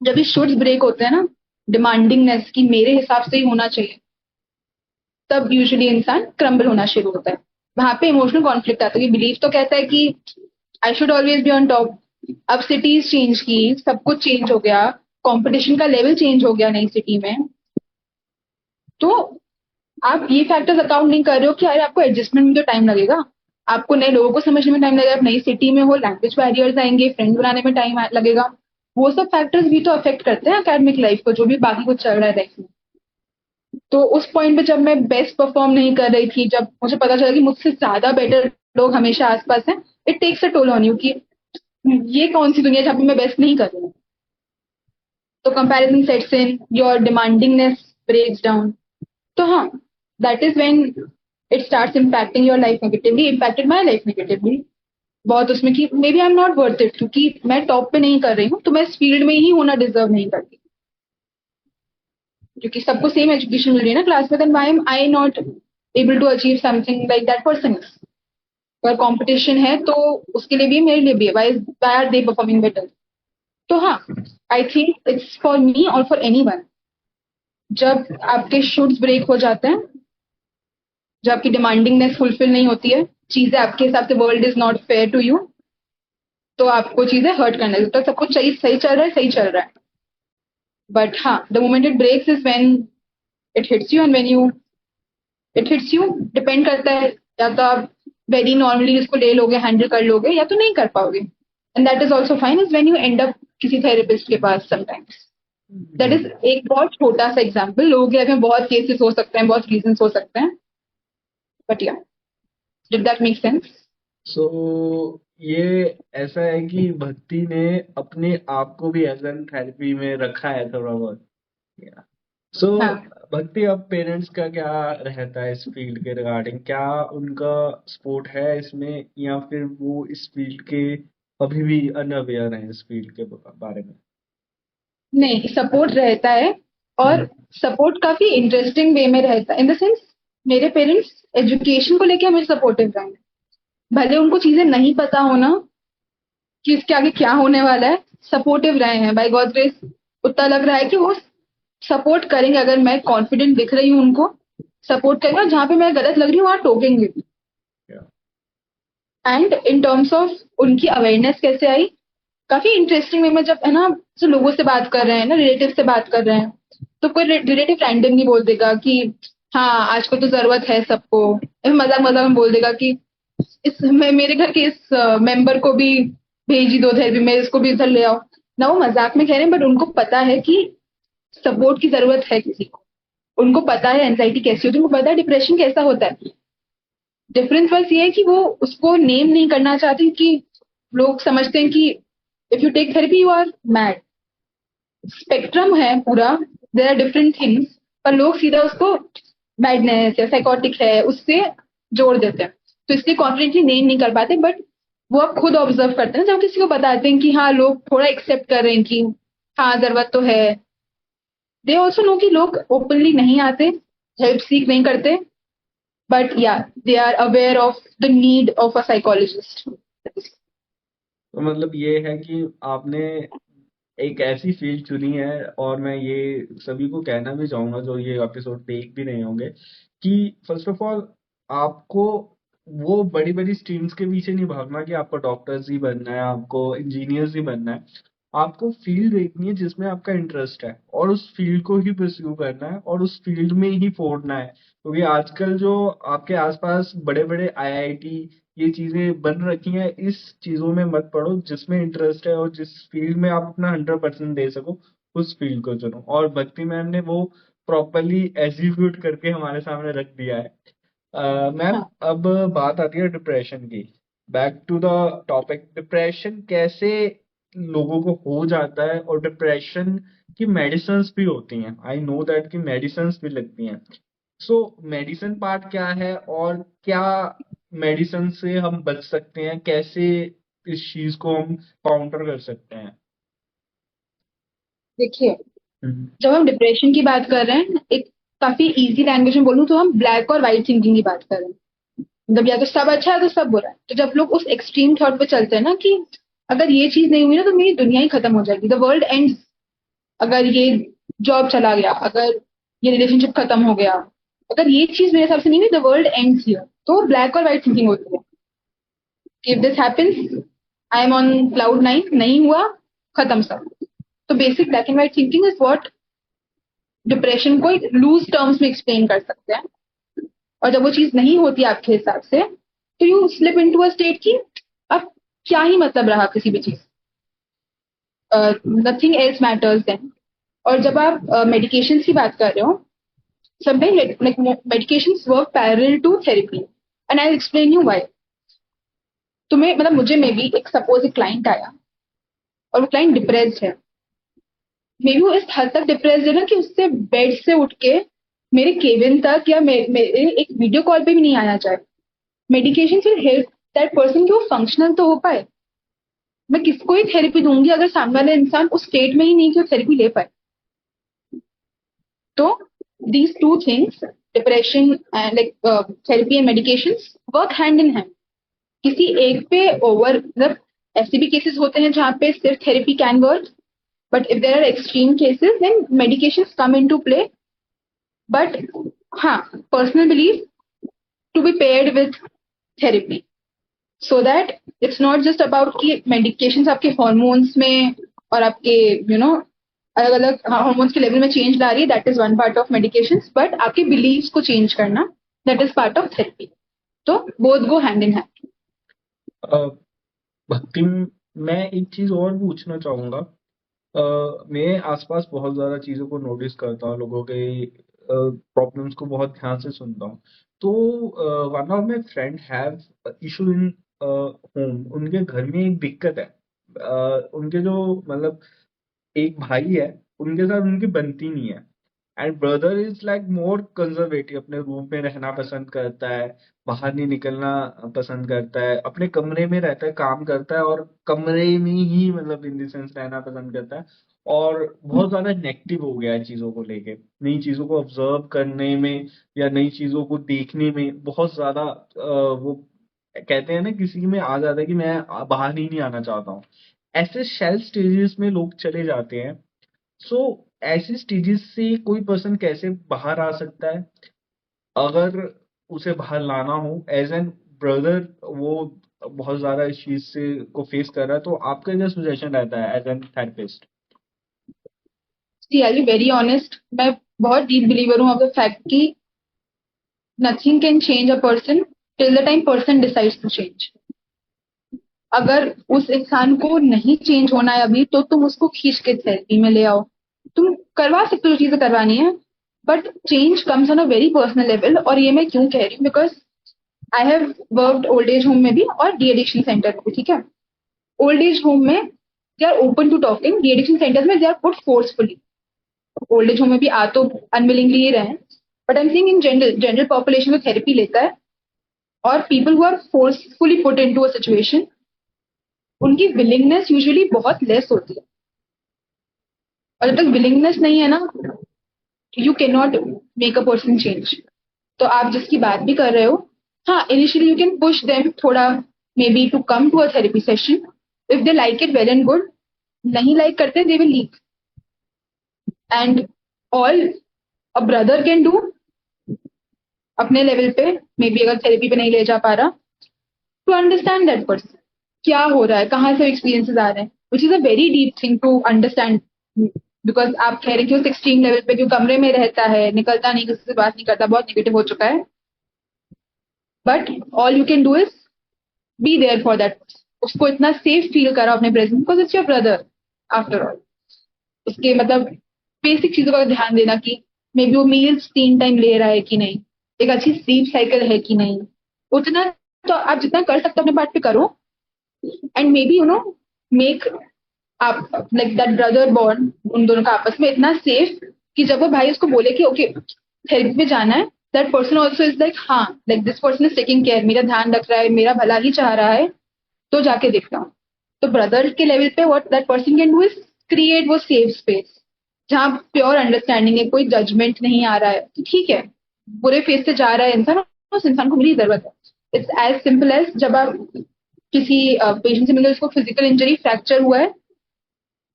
जब ये शुड्स ब्रेक होते हैं ना, डिमांडिंगनेस की मेरे हिसाब से ही होना चाहिए, तब यूजुअली इंसान क्रम्बल होना शुरू होता है। वहां पे इमोशनल कॉन्फ्लिक्ट आता है कि बिलीफ तो कहता है कि I should always be on top. अब सिटीज चेंज की, सब कुछ चेंज हो गया, कंपटीशन का लेवल चेंज हो गया नई सिटी में, तो आप ये फैक्टर्स अकाउंट नहीं कर रहे हो कि अरे आपको एडजस्टमेंट में तो टाइम लगेगा, आपको नए लोगों को समझने में टाइम लगेगा, आप नई सिटी में हो, लैंग्वेज बैरियर्स आएंगे, फ्रेंड्स बनाने में टाइम लगेगा। वो सब फैक्टर्स भी तो अफेक्ट करते हैं एकेडमिक लाइफ को, जो भी बाकी कुछ चल रहा है लाइफ में। तो उस पॉइंट पे जब मैं बेस्ट परफॉर्म नहीं कर रही थी, जब मुझे पता चला कि मुझसे ज्यादा बेटर लोग हमेशा आसपास हैं, it takes a toll on you कि ये कौन सी दुनिया जहाँ पे मैं बेस्ट नहीं कर रही हूँ। तो comparison sets in, your demandingness breaks down. तो हाँ, that is when it starts impacting your life negatively, impacted my life negatively बहुत, उसमें कि maybe I am not worth it, क्योंकि मैं टॉप पे नहीं कर रही हूँ, तो मैं इस फील्ड में ही होना डिजर्व नहीं करती, क्योंकि सबको सेम एजुकेशन मिल रही है ना क्लास में, then why am I not able to achieve something like that person. अगर कंपटीशन है तो उसके लिए भी मेरे लिए भी, why are they performing better. तो हाँ, I think it's for me और फॉर एनीवन, जब आपके शुड्स ब्रेक हो जाते हैं, जब आपकी डिमांडिंगनेस फुलफिल नहीं होती है, चीजें आपके हिसाब से, world is not fair to you, तो आपको चीजें हर्ट करने लगती है। सब कुछ सही सही चल रहा है, सही चल रहा है, बट हाँ, the moment it breaks is when it hits you, and when you it hits you, depend करता है, या तो आप वेरी नॉर्मली इसको ले लोगे, हैंडल कर लोगे, या तो नहीं कर पाओगे, and that is also fine, is when you and up किसी थेरेपिस्ट के पास समटाइम्स। दैट इज एक बहुत छोटा सा एग्जाम्पल, लोगों के लाइफ में बहुत केसेस हो सकते हैं, बहुत रीजन हो सकते हैं, बट या, डिड दैट मेक सेंस? सो ये ऐसा है कि भक्ति ने अपने आप को भी एज एन थेरेपी में रखा है थोड़ा बहुत। सो हाँ, भक्ति, अब पेरेंट्स का क्या रहता है इस फील्ड के रिगार्डिंग? क्या उनका सपोर्ट है इसमें, या फिर वो इस फील्ड के अभी भी अनअवेयर हैं इस फील्ड के बारे में? नहीं, सपोर्ट रहता है, और हम्म। सपोर्ट काफी इंटरेस्टिंग वे में रहता है, इन द सेंस मेरे पेरेंट्स एजुकेशन को लेके हमें सपोर्टिव रहे हैं। भले उनको चीजें नहीं पता होना कि इसके आगे क्या होने वाला है, सपोर्टिव रहे हैं बाय गॉड ग्रेस। उतना लग रहा है कि वो सपोर्ट करेंगे, अगर मैं कॉन्फिडेंट दिख रही हूँ उनको, सपोर्ट करेंगे, और जहाँ पे मैं गलत लग रही हूँ वहां टोकेंगे भी। Yeah. And in terms of उनकी अवेयरनेस कैसे आई, काफी इंटरेस्टिंग वे में, जब है ना, जो लोगों से बात कर रहे हैं ना, रिलेटिव से बात कर रहे हैं, तो कोई रिलेटिव रैंडम नहीं बोल देगा कि हाँ आजकल तो जरूरत है सबको, मजाक मजाक में बोल देगा कि मेरे घर के इस मेंबर को भी भेज ही दो थेरेपी में, इसको भी इधर ले आओ। ना वो मजाक में कह रहे हैं, बट उनको पता है कि सपोर्ट की जरूरत है किसी को। उनको पता है एंजाइटी कैसी होती है, उनको पता है डिप्रेशन कैसा होता है। डिफरेंस बस ये है कि वो उसको नेम नहीं करना चाहते, कि लोग समझते हैं कि if you take therapy you are mad. Spectrum है पूरा, देयर आर डिफरेंट थिंग्स, पर लोग सीधा उसको मैडनेस या साइकोटिक है उससे जोड़ देते हैं। तो इसलिए कॉन्फिडेंटली नेम नहीं कर पाते, बट वो आप खुद ऑब्जर्व करते हैं जब किसी को बताते हैं कि हाँ लोग थोड़ा एक्सेप्ट कर रहे हैं कि हाँ जरूरत तो है। दे ऑल्सो नो कि लोग ओपनली नहीं आते, हेल्प सीख नहीं करते, but yeah they are aware of the need of a psychologist. तो मतलब ये है कि आपने एक ऐसी फील्ड चुनी है, और मैं ये सभी को कहना भी चाहूंगा जो ये एपिसोड देख भी रहे होंगे, कि फर्स्ट ऑफ ऑल आपको वो बड़ी बड़ी स्ट्रीम्स के पीछे नहीं भागना कि आपको डॉक्टर्स ही बनना है, आपको इंजीनियर्स ही बनना है। आपको फील्ड देखनी है जिसमें आपका इंटरेस्ट है, और उस फील्ड को ही परस्यू करना है, और उस फील्ड में ही फोड़ना है। क्योंकि आजकल जो आपके आसपास बड़े बड़े आईआईटी ये चीजें बन रखी हैं, इस चीजों में मत पड़ो। जिसमें इंटरेस्ट है और जिस फील्ड में आप अपना 100% दे सको, उस फील्ड को चुनो। और भक्ति मैम ने वो प्रॉपरली एग्जीक्यूट करके हमारे सामने रख दिया है। मैम, हाँ, अब बात आती है डिप्रेशन की। Back to the topic, depression कैसे लोगों को हो जाता है, और डिप्रेशन की मेडिसिन्स भी होती हैं। आई नो दैट कि मेडिसिन्स भी लगती हैं। सो मेडिसिन पार्ट क्या है, और क्या मेडिसिन से हम बच सकते हैं, कैसे इस चीज को हम काउंटर कर सकते हैं? देखिए, हम्म। जब हम डिप्रेशन की बात कर रहे हैं, एक काफी इजी लैंग्वेज में बोलूँ तो हम ब्लैक और व्हाइट थिंकिंग की बात कर रहे हैं। मतलब या तो सब अच्छा है तो सब बुरा है। तो जब लोग उस एक्सट्रीम थॉट पे चलते हैं ना कि अगर ये चीज नहीं हुई ना तो मेरी दुनिया ही खत्म हो जाएगी, द वर्ल्ड एंड्स, अगर ये जॉब चला गया, अगर ये रिलेशनशिप खत्म हो गया, अगर ये चीज मेरे हिसाब से नहीं हुई, द वर्ल्ड एंड्स हियर। तो ब्लैक और व्हाइट थिंकिंग होती है कि if this happens I am on cloud nine, नहीं हुआ खत्म सब। तो basic black and white thinking is what depression को एक लूज टर्म्स में एक्सप्लेन कर सकते हैं। और जब वो चीज नहीं होती आपके हिसाब से, तो you slip into a state की अब क्या ही मतलब रहा किसी भी चीज, नथिंग एल्स मैटर्स देन। और जब आप मेडिकेशन की बात कर रहे हो, sometime like medications work parallel to therapy, and I explain you why. तुम्हें मतलब मुझे मे बी एक सपोज एक क्लाइंट आया और वो क्लाइंट डिप्रेस्ड है। मे बी वो इस हद तक डिप्रेस्ड है ना कि उससे बेड से उठ के मेरे केबिन तक या मेरे एक वीडियो कॉल पे भी नहीं आना चाहे। Medication will help that person कि वो फंक्शनल तो हो पाए। मैं किसको ही थेरेपी दूंगी अगर सामने वाला इंसान उस स्टेट में ही नहीं कि वो थेरेपी ले पाए। तो these two things, depression and like therapy and medication, work hand in hand. किसी एक पे ओवर मतलब ऐसे भी केसेस होते हैं जहाँ पे सिर्फ therapy can work, but if there are extreme cases then medication come in to play. But हाँ, personal believe to be paired with therapy, so that it's not just about कि मेडिकेशन आपके हॉर्मोन्स में और आपके यू नो अलग अलग हॉर्मोन्स के लेवल में चेंज ला रही है, that is one part of medication, but आपके बिलीव्स को चेंज करना, that is part of therapy. तो both go hand in hand. Uh, Bhakti, मैं एक चीज और पूछना चाहूंगा। मैं आसपास बहुत ज्यादा चीजों को नोटिस करता हूँ, लोगों के प्रॉब्लम्स को बहुत ध्यान से सुनता हूँ। तो one of my friend have issue in home. उनके घर में एक दिक्कत है। उनके जो मतलब एक भाई है, उनके साथ उनकी बनती नहीं है। And brother is like more conservative, अपने रूम में रहना पसंद करता है, बाहर नहीं निकलना पसंद करता है, अपने कमरे में रहता है, काम करता है, और कमरे में ही मतलब इन द सेंस रहना पसंद करता है। और बहुत ज्यादा नेगेटिव हो गया है चीजों को लेके, नई चीजों को ऑब्जर्व करने में या नई चीजों को देखने में बहुत ज्यादा वो कहते हैं ना, किसी में आ जाता है कि मैं बाहर ही नहीं आना चाहता हूँ। ऐसे शेल स्टेजेस में लोग चले जाते हैं। सो ऐसी स्टेजेस से कोई पर्सन कैसे बाहर आ सकता है, अगर उसे बाहर लाना हो एज एन ब्रदर, वो बहुत ज्यादा इस चीज से को फेस कर रहा है, तो आपका क्या सजेशन रहता है as an therapist? See are you very honest, मैं बहुत डीप बिलीवर हूँ ऑफ द फैक्ट कि nothing can change a person till the time person decides to change. अगर उस इंसान को नहीं चेंज होना है अभी, तो तुम उसको खींच के थेरेपी में ले आओ। तुम करवा सकते हो जो चीजें करवानी है, but change comes on a very personal level. और ये मैं क्यों कह रही हूँ, because I have worked old age home में भी और डी एडिक्शन सेंटर में भी, ठीक है। ओल्ड एज होम में they are open to talking, de addiction centre में they are put forcefully. Old age home में भी आ तो अनविलिंगली ही रहे, but I am saying in general, general population में थेरेपी लेता है और people who are forcefully put into a situation, उनकी विलिंगनेस यूजुअली बहुत लेस होती है। और जब तक विलिंगनेस नहीं है ना, you can not make a person change. तो आप जिसकी बात भी कर रहे हो, हाँ, initially you can push them थोड़ा, maybe to come to a therapy session. If they like it, well and good. नहीं लाइक करते, they will leave. And all a brother can do अपने लेवल पे, मे बी अगर थेरेपी पे नहीं ले जा पा रहा, टू अंडरस्टैंड दैट पर्सन, क्या हो रहा है, कहाँ से एक्सपीरियंसेस आ रहे हैं, which is a very deep thing to understand. Because आप कह रहे हैं कि उस एक्सट्रीम लेवल पे क्यों कमरे में रहता है, निकलता नहीं, किसी से बात नहीं करता, बहुत नेगेटिव हो चुका है। But all you can do is be there for that. उसको इतना सेफ फील करा अपने presence, because it's your brother after all. उसके मतलब बेसिक चीजों का ध्यान देना कि मे बी वो मील्स 3 टाइम ले रहा है कि नहीं, एक अच्छी स्लीप साइकिल है कि नहीं, उतना तो आप जितना कर सकते हो अपने पार्ट पे करो। एंड मे बी मेक आप लाइक दैट ब्रदर बॉन्ड उन दोनों का आपस में इतना सेफ कि जब वो भाई उसको बोले कि ओके थेरेपी में जाना है, that person also is like हाँ, like this person is taking care, मेरा ध्यान रख रहा है, मेरा भला ही चाह रहा है, तो जाके देखता हूँ। तो ब्रदर के लेवल पे what that person can do is create वो सेफ स्पेस जहाँ प्योर अंडरस्टैंडिंग है, कोई जजमेंट नहीं आ रहा है कि ठीक है, बुरे फेस से जा रहा है इंसान, उस इंसान को मेरी जरूरत है। इट्स एज सिंपल एज जब आप किसी पेशेंट से मिले, उसको फिजिकल इंजरी, फ्रैक्चर हुआ है,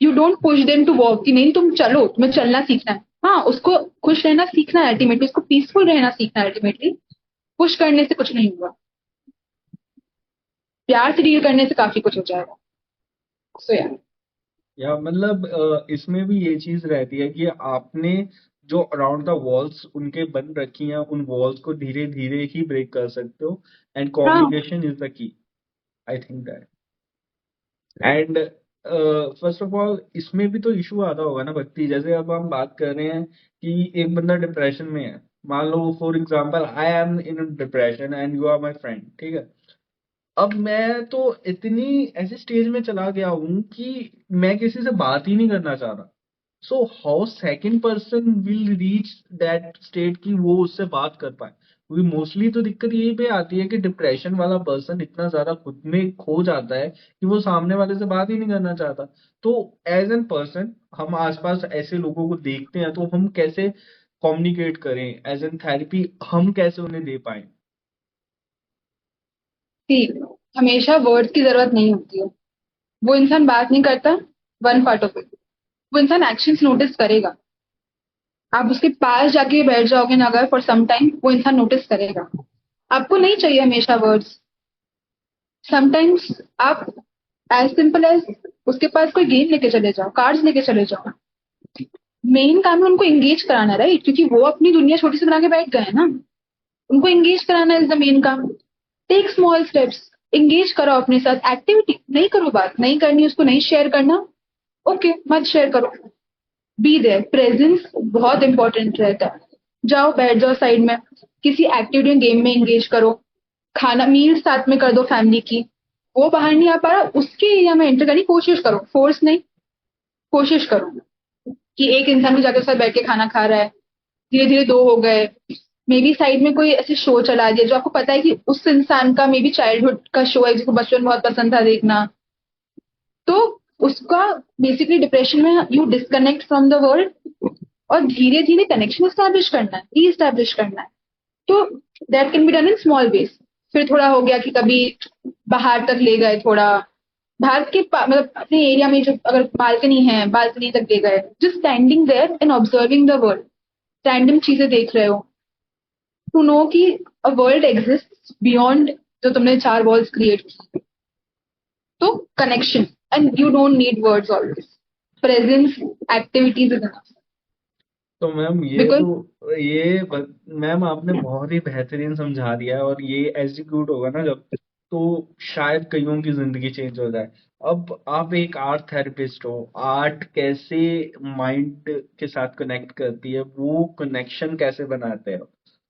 you don't push them to walk कि नहीं तुम चलो, तुम्हें चलना सीखना है। हाँ, उसको खुश रहना सीखना है अल्टीमेटली, उसको पीसफुल रहना सीखना है अल्टीमेटली। पुश करने से कुछ नहीं होगा, प्यार से डील करने से काफी कुछ हो जाएगा। सो या या मतलब इसमें भी ये चीज रहती है कि आपने जो अराउंड द वॉल्स उनके बन रखी हैं, उन वॉल्स को धीरे धीरे ही ब्रेक कर सकते हो। एंड हाँ, communication is the key, I think that. And first of all इसमें भी तो इशू आता होगा ना भक्ति, जैसे अब हम बात कर रहे हैं कि एक बंदा डिप्रेशन में है, मान लो for example I am in depression and you are my friend, ठीक है। अब मैं तो इतनी ऐसे स्टेज में चला गया हूँ कि मैं किसी से बात ही नहीं करना चाह रहा। So how second person will reach that state कि वो उससे बात कर पाए, क्योंकि मोस्टली तो दिक्कत यही पे आती है कि डिप्रेशन वाला पर्सन इतना ज्यादा खुद में खो जाता है कि वो सामने वाले से बात ही नहीं करना चाहता। तो एज एन पर्सन हम आसपास ऐसे लोगों को देखते हैं तो हम कैसे कम्युनिकेट करें, एज एन थेरेपी हम कैसे उन्हें दे पाए। ठीक, हमेशा वर्ड्स की जरूरत नहीं होती है। वो इंसान बात नहीं करता, वन पार्ट ऑफ इट, वो इंसान एक्शंस नोटिस करेगा। आप उसके पास जाके बैठ जाओगे ना अगर फॉर सम टाइम, वो इंसान नोटिस करेगा। आपको नहीं चाहिए हमेशा वर्ड्स। समटाइम्स आप एज सिंपल एज उसके पास कोई गेम लेके चले जाओ, कार्ड्स लेके चले जाओ। मेन काम है उनको एंगेज कराना, राइट? क्योंकि वो अपनी दुनिया छोटी सी बना के बैठ गए हैं ना, उनको एंगेज कराना इज द मेन काम। टेक स्मॉल स्टेप्स, एंगेज करो अपने साथ, एक्टिविटी नहीं करो, बात नहीं करनी, उसको नहीं शेयर करना, ओके मत शेयर करो। बी देयर, प्रेजेंस बहुत इंपॉर्टेंट रहता है। जाओ बैठ जाओ साइड में, किसी एक्टिविटी में, गेम में एंगेज करो, खाना मील साथ में कर दो फैमिली की। वो बाहर नहीं आ पा रहा, उसके एरिया में एंटर करने की कोशिश करो, फोर्स नहीं, कोशिश करो कि एक इंसान भी जाकर साथ बैठ के खाना खा रहा है, धीरे धीरे दो हो गए। मे बी साइड में कोई ऐसे शो चला दिया जो आपको पता है कि उस इंसान का मे बी चाइल्डहुड का शो है जिसको बचपन बहुत पसंद था देखना, तो उसका बेसिकली डिप्रेशन में you disconnect from the world और धीरे धीरे कनेक्शन स्टैब्लिश करना है, री स्टैब्लिश करना है। तो that can be done in small ways. फिर थोड़ा हो गया कि कभी बाहर तक ले गए, थोड़ा बाहर के मतलब अपने एरिया में जो अगर बालकनी है, बालकनी तक ले गए, just standing there and observing the world, random चीजें देख रहे हो, टू नो कि अ वर्ल्ड एग्जिस्ट बियॉन्ड जो तुमने 4 वॉल्स क्रिएट की। तो connection, and you don't need words always, presence, activities is enough. तो मैम बिकॉज मैम आपने बहुत ही बेहतरीन समझा दिया है, और ये एग्जीक्यूट होगा ना जब तो शायद कईयों की जिंदगी चेंज हो जाए। अब आप एक आर्ट थेरेपिस्ट हो, आर्ट कैसे माइंड के साथ कनेक्ट करती है, वो कनेक्शन कैसे बनाते हो?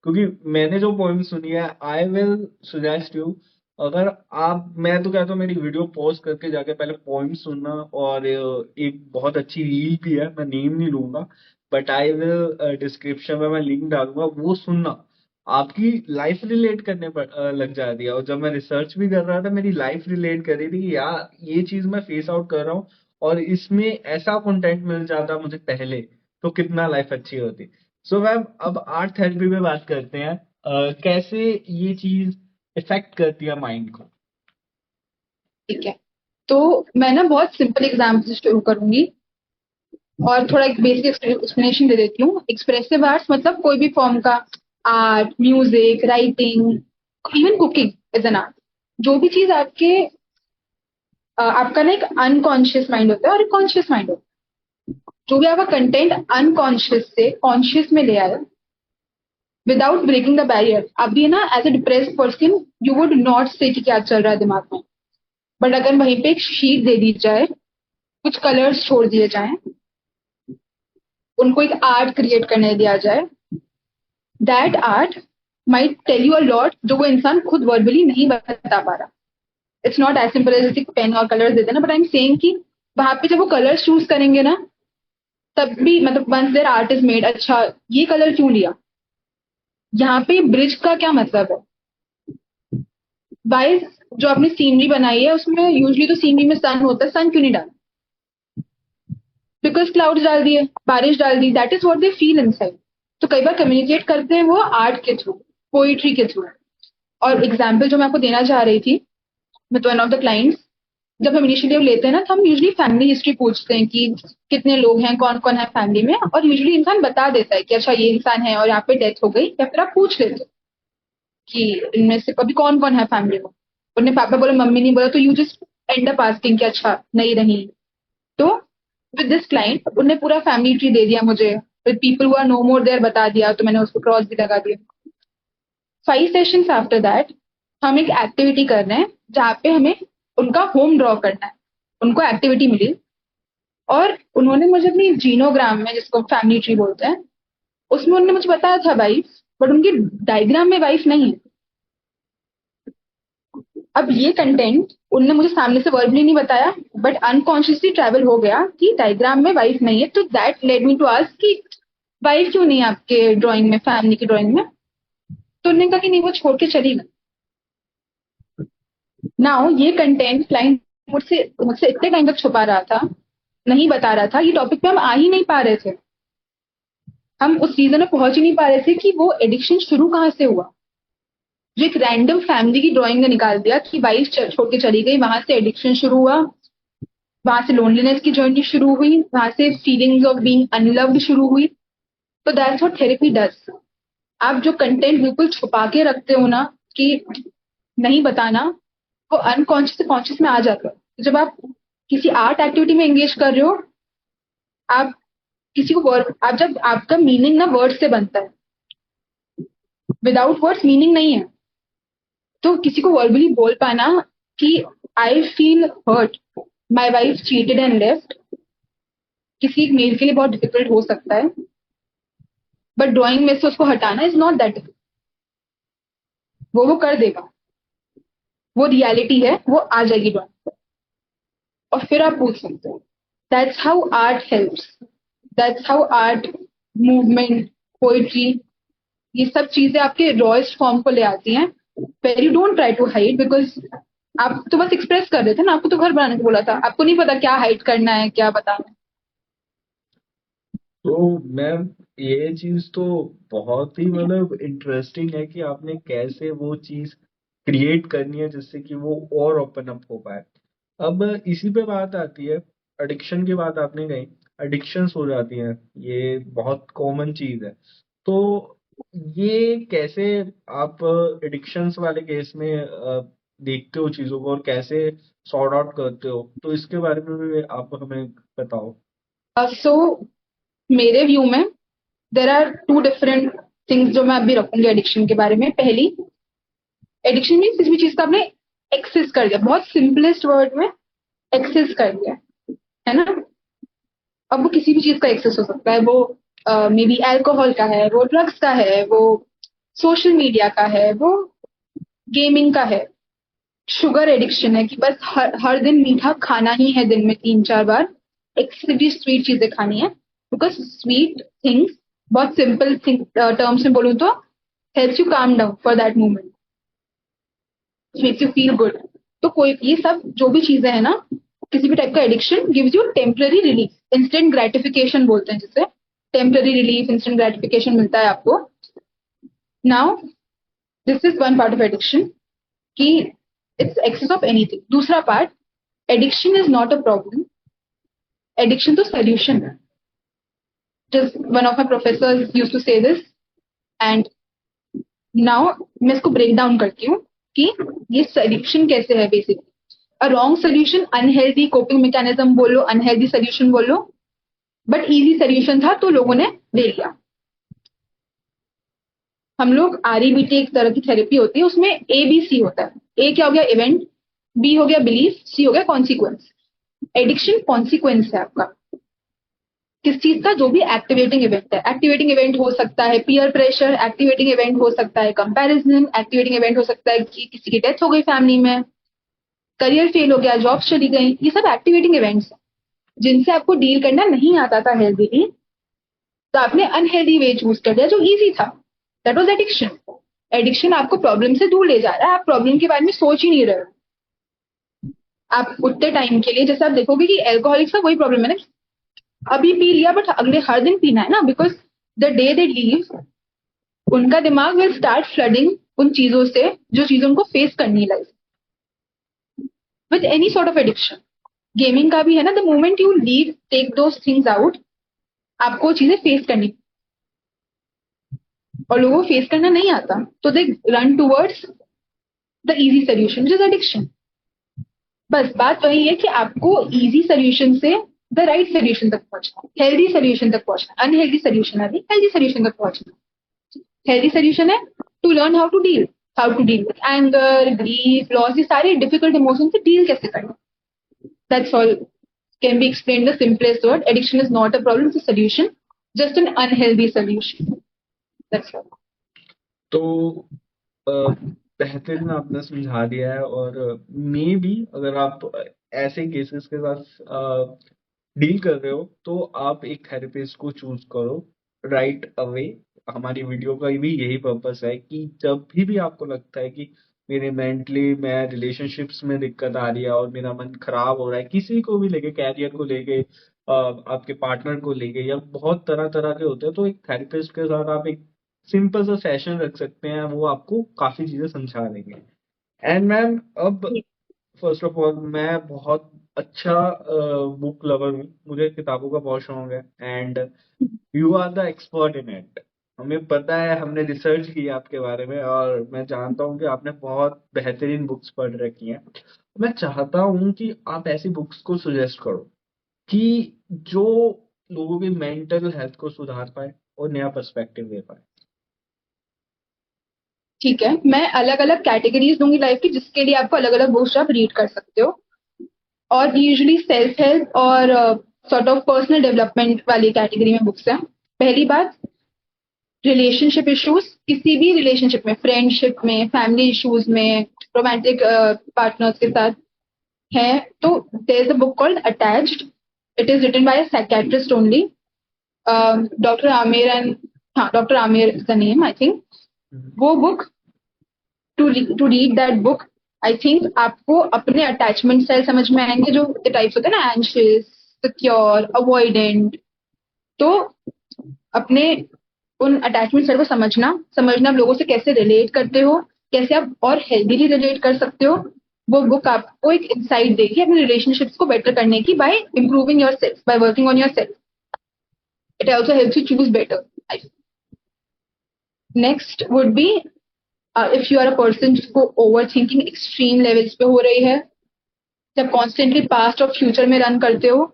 क्योंकि मैंने जो पोएम सुनी है, आई विल सजेस्ट यू, अगर आप, मैं तो कहता हूँ मेरी वीडियो पॉज करके जाके पहले पोएम सुनना, और एक बहुत अच्छी रील भी है, मैं नेम नहीं लूंगा, बट आई विल डिस्क्रिप्शन में मैं लिंक डालूंगा, वो सुनना, आपकी लाइफ रिलेट करने पर लग जाती है। और जब मैं रिसर्च भी कर रहा था, मेरी लाइफ रिलेट कर रही थी कि यार ये चीज मैं फेस आउट कर रहा हूँ, और इसमें ऐसा कंटेंट मिल जाता मुझे पहले, तो कितना लाइफ अच्छी होती। सो मैम, अब आर्ट थेरेपी पे बात करते हैं। कैसे ये चीज इफेक्ट करती है माइंड को? ठीक है, तो मैं ना बहुत सिंपल एग्जाम्पल से शुरू करूंगी और थोड़ा एक बेसिक एक्सप्लेनेशन दे देती हूँ। एक्सप्रेसिव आर्ट्स मतलब कोई भी फॉर्म का art, music, writing, even cooking is an art. जो भी चीज आपका ना एक अनकॉन्शियस माइंड होता है और एक कॉन्शियस माइंड होता है। जो भी आपका कंटेंट अनकॉन्शियस से कॉन्शियस में ले आए विदाउट ब्रेकिंग द बैरियर, अभी ना as a depressed person you would not say कि क्या चल रहा है दिमाग में, बट अगर वहीं पे एक शीट दे दी जाए, कुछ कलर्स छोड़ दिए जाएं, उनको एक आर्ट क्रिएट करने दिया जाए, that art might tell you a lot जो वो इंसान खुद वर्बली नहीं बता पा रहा। It's not as simple as pen और कलर्स देते ना, बट आई एम सेइंग कि वहां पे जब वो कलर्स चूज करेंगे ना, तब भी मतलब once there art is made, अच्छा ये कलर क्यों लिया, यहाँ पे ब्रिज का क्या मतलब है, वाइज जो आपने सीनरी बनाई है उसमें यूजली तो सीनरी में सन होता है, सन क्यों नहीं डाला, बिकॉज क्लाउड्स डाल दिए, बारिश डाल दी, that is what they feel inside. तो कई बार कम्युनिकेट करते हैं वो आर्ट के थ्रू, पोइट्री के थ्रू। और एग्जाम्पल जो मैं आपको देना चाह रही थी with one of the clients, जब हम इनिशिएटिव लेते हैं ना, तो हम यूजली फैमिली हिस्ट्री पूछते हैं कि कितने लोग हैं, कौन कौन है फैमिली में, और यूजली इंसान बता देता है कि अच्छा ये इंसान है और यहाँ पे डेथ हो गई, या फिर आप पूछ लेते हो कि इनमें से कभी कौन कौन है फैमिली में। उन्हें पापा बोला, मम्मी नहीं बोला, तो you just and up asking कि अच्छा नहीं रही। तो विद दिस क्लाइंट उन्हें पूरा फैमिली ट्री दे दिया मुझे, with people who are no more there बता दिया, तो मैंने उसको क्रॉस भी लगा दिया। 5 सेशंस आफ्टर दैट हम एक एक्टिविटी कर रहे हैं जहाँ पे हमें उनका होम ड्रॉ करना है। उनको एक्टिविटी मिली और उन्होंने मुझे अपनी जीनोग्राम में, जिसको फैमिली ट्री बोलते हैं, उसमें उन्होंने मुझे बताया था वाइफ, बट उनकी डायग्राम में वाइफ नहीं है। अब ये कंटेंट उनने मुझे सामने से वर्बली नहीं बताया, बट अनकॉन्शियसली ट्रैवल हो गया कि डायग्राम में वाइफ नहीं है। तो that led me to ask कि वाइफ क्यों नहीं है आपके ड्राइंग में, फैमिली की ड्राइंग में। तो उन्होंने कहा कि नहीं, वो छोड़ के चली गई। नाउ ये कंटेंट क्लाइंट मुझसे मुझसे इतने टाइम तक छुपा रहा था, नहीं बता रहा था, ये टॉपिक पे हम आ ही नहीं पा रहे थे, हम उस रीजन में पहुंच ही नहीं पा रहे थे कि वो एडिक्शन शुरू कहाँ से हुआ। जो एक रैंडम फैमिली की ड्राइंग ने निकाल दिया कि वाइफ छोड़ के चली गई, वहां से एडिक्शन शुरू हुआ, वहां से लोनलीनेस की जर्नी शुरू हुई, वहां से फीलिंग्स ऑफ बीइंग अनलव्ड शुरू हुई। तो दैट्स व्हाट थेरेपी डज। आप जो कंटेंट बिल्कुल छुपा के रखते हो ना, कि नहीं बताना, वो अनकॉन्शियस से कॉन्शियस में आ जाता है। तो जब आप किसी आर्ट एक्टिविटी में एंगेज कर रहे हो, आप किसी को वर्ड, आप जब आपका मीनिंग ना वर्ड से बनता है, विदाउट वर्ड्स मीनिंग नहीं है। तो किसी को वर्बली बोल पाना कि I feel hurt, my wife cheated and left, किसी एक मेल के लिए बहुत डिफिकल्ट हो सकता है, बट ड्राइंग में से उसको हटाना इज नॉट दैट डिफिकल्ट। वो कर देगा, वो रियलिटी है, वो आ जाएगी ड्राइंग पर। और फिर आप पूछ सकते हो। That's how art helps, that's how art, movement, poetry, ये सब चीजें आपके रॉएस्ट फॉर्म को ले आती हैं। Where you don't try to hide, because आप तो बस एक्सप्रेस कर रहे थे ना, आपको तो घर बनाने को बोला था, आपको नहीं पता क्या हाइड करना है, क्या बताना है। तो मैम, ये चीज तो बहुत ही मतलब इंटरेस्टिंग है कि आपने कैसे वो चीज क्रिएट करनी है जिससे कि वो और ओपन अप हो पाए। अब इसी पे बात आती है, एडिक्शन की बात आपने कही, एडिक्शंस हो जाती हैं, ये बहुत कॉमन चीज है। तो ये कैसे आप एडिक्शंस वाले केस में देखते हो चीजों को, और कैसे सॉर्ट आउट करते हो, तो इसके बारे में भी आप हमें बताओ। सो मेरे व्यू में there are two different things जो मैं अभी रखूंगी एडिक्शन के बारे में। पहली, एडिक्शन मीन्स किसी भी चीज का आपने एक्सेस कर दिया, बहुत सिंपलेस्ट वर्ड में एक्सेस कर दिया, है ना। अब वो किसी भी चीज का एक्सेस हो सकता है, वो मे बी अल्कोहल का है, वो ड्रग्स का है, वो सोशल मीडिया का है, वो गेमिंग का है, शुगर एडिक्शन है कि बस हर दिन मीठा खाना ही है, दिन में 3-4 बार एक्सेसिवली स्वीट चीजें खानी है, बिकॉज स्वीट थिंग्स, बहुत सिंपल थिंग टर्म्स में बोलूँ तो, helps you calm down for that moment, makes you feel good. तो कोई ये सब जो भी चीजें हैं ना, किसी भी टाइप का addiction gives you temporary relief, instant gratification बोलते हैं जिसे, टेम्पररी रिलीफ, इंस्टेंट ग्रेटिफिकेशन मिलता है आपको। Now this is one part of addiction कि इट्स एक्सेस ऑफ एनीथिंग। दूसरा part, addiction is not a problem, addiction तो सोल्यूशन है। Just one of my professor use to say this, and now मैं इसको ब्रेक डाउन करती हूँ कि ये सोल्यूशन कैसे है। Basically a wrong solution, unhealthy coping mechanism बोलो, अनहेल्दी सोल्यूशन बोलो, बट इजी सोल्यूशन था तो लोगों ने ले लिया। हम लोग आरईबीटी एक तरह की थेरेपी होती है, उसमें ए बी सी होता है। ए क्या हो गया, इवेंट, बी हो गया बिलीफ, सी हो गया कॉन्सिक्वेंस। एडिक्शन कॉन्सिक्वेंस है आपका, किस चीज का, जो भी एक्टिवेटिंग इवेंट है। एक्टिवेटिंग इवेंट हो सकता है पीयर प्रेशर, एक्टिवेटिंग इवेंट हो सकता है कंपैरिजन, एक्टिवेटिंग इवेंट हो सकता है कि किसी की डेथ हो गई फैमिली में, करियर फेल हो गया, जॉब चली गई, ये सब एक्टिवेटिंग इवेंट्स हैं जिनसे आपको डील करना नहीं आता था हेल्दीली, तो आपने अनहेल्दी वे चूज कर दिया जो इजी था, दैट वाज एडिक्शन। एडिक्शन आपको प्रॉब्लम से दूर ले जा रहा है, आप प्रॉब्लम के बारे में सोच ही नहीं रहे हो। आप उतने टाइम के लिए, जैसे आप देखोगे कि एल्कोहलिक्स का वही प्रॉब्लम है ना, अभी पी लिया बट अगले हर दिन पीना है ना, because the day they leave उनका दिमाग विल स्टार्ट फ्लडिंग उन चीजों से जो चीजें उनको फेस करनी है life with any sort of addiction. Gaming का भी है ना, the moment you leave take those things out, आपको चीजें फेस करनी, और लोगों को फेस करना नहीं आता, तो they run towards the easy solution which is addiction. बस बात वही है कि आपको इजी सोल्यूशन से द राइट सोल्यूशन तक पहुंचना, हेल्दी सोल्यूशन तक पहुंचना, अनहेल्दी सोल्यूशन है हेल्दी सोल्यूशन तक पहुंचना। हेल्दी सोल्यूशन है to learn how to deal with anger, grief, loss, ये सारे डिफिकल्ट इमोशन से डील कैसे करना। That's all, can be explain the simplest word, addiction is not a problem, it's a solution, just an unhealthy solution, that's all. तो अ, बेहतरीन आपने समझा दिया है, और मे बी अगर आप ऐसे केसेस के साथ डील कर रहे हो तो आप एक थेरेपिस्ट को चूज करो राइट अवे। हमारी वीडियो का भी यही पर्पस है कि जब भी आपको लगता है कि मेरे मेंटली मैं रिलेशनशिप्स में दिक्कत आ रही है और मेरा मन खराब हो रहा है, किसी को भी लेके, कैरियर को लेके, आपके पार्टनर को लेके, या बहुत तरह तरह के होते हैं, तो एक थेरेपिस्ट के साथ आप एक सिंपल सा सेशन रख सकते हैं, वो आपको काफी चीजें समझा देंगे। एंड मैम, अब फर्स्ट ऑफ ऑल मैं बहुत अच्छा बुक लवर हूँ, मुझे किताबों का बहुत शौक है, and you are the expert in it. हमें पता है, हमने रिसर्च की है आपके बारे में, और मैं जानता हूँ कि आपने बहुत बेहतरीन बुक्स पढ़ रखी हैं। मैं चाहता हूँ कि आप ऐसी बुक्स को सजेस्ट करो कि जो लोगों की मेंटल हेल्थ को सुधार पाए और नया पर्सपेक्टिव दे पाए। ठीक है, मैं अलग अलग कैटेगरीज दूंगी लाइफ की, जिसके लिए आपको अलग अलग बुक्स आप रीड कर सकते हो, और यूजुअली सेल्फ हेल्प और सॉर्ट ऑफ पर्सनल डेवलपमेंट वाली कैटेगरी में बुक्स हैं। पहली बात, रिलेशनशिप इश्यूज, किसी भी रिलेशनशिप में, फ्रेंडशिप में, फैमिली इश्यूज में, रोमांटिक पार्टनर्स के साथ है, तो there is a book called attached, it is written by a psychiatrist only, doctor Aamir, and हाँ, doctor Aamir is the name I think. वो book, to read that book, I think आपको अपने अटैचमेंट स्टाइल समझ में आएंगे, जो टाइप्स होते हैं ना, एंशियस, सिक्योर, अवॉइडेंट। तो अपने उन अटैचमेंट स्टाइल को समझना, आप लोगों से कैसे रिलेट करते हो, कैसे आप और हेल्दीली रिलेट कर सकते हो, वो बुक आपको एक इंसाइट देगी अपने रिलेशनशिप्स को बेटर करने की, by improving yourself, by working on yourself. It also helps you choose better. Next would be, if you are a person जिसको ओवर थिंकिंग एक्सट्रीम लेवल्स पे हो रही है, जब कॉन्स्टेंटली पास्ट और फ्यूचर में रन करते हो,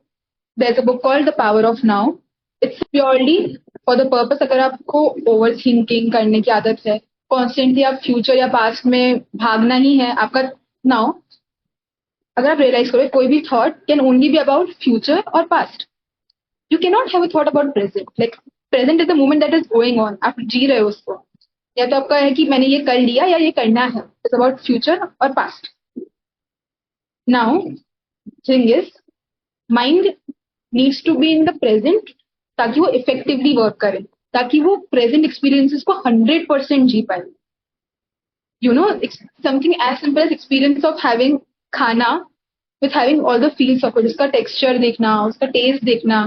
there is a book called the power of now. It's purely for the purpose, अगर आपको ओवर थिंकिंग करने की आदत है, कॉन्स्टेंटली आप फ्यूचर या पास्ट में भागना ही है, आपका नाउ अगर आप रियलाइज करो कोई भी thought can only be about future और past. You can not have a thought about present. Like present is the moment that is going on. आप जी रहे हो उसको. या तो आपका है कि मैंने ये कर लिया या ये करना है. इट्स अबाउट फ्यूचर और past. Now thing is mind needs to be in the present ताकि वो इफेक्टिवली वर्क करे, ताकि वो प्रेजेंट एक्सपीरियंसेस को 100% जी पाए. You know, it's something as simple as experience of having खाना with having all the feels of it. उसका texture देखना, उसका taste देखना,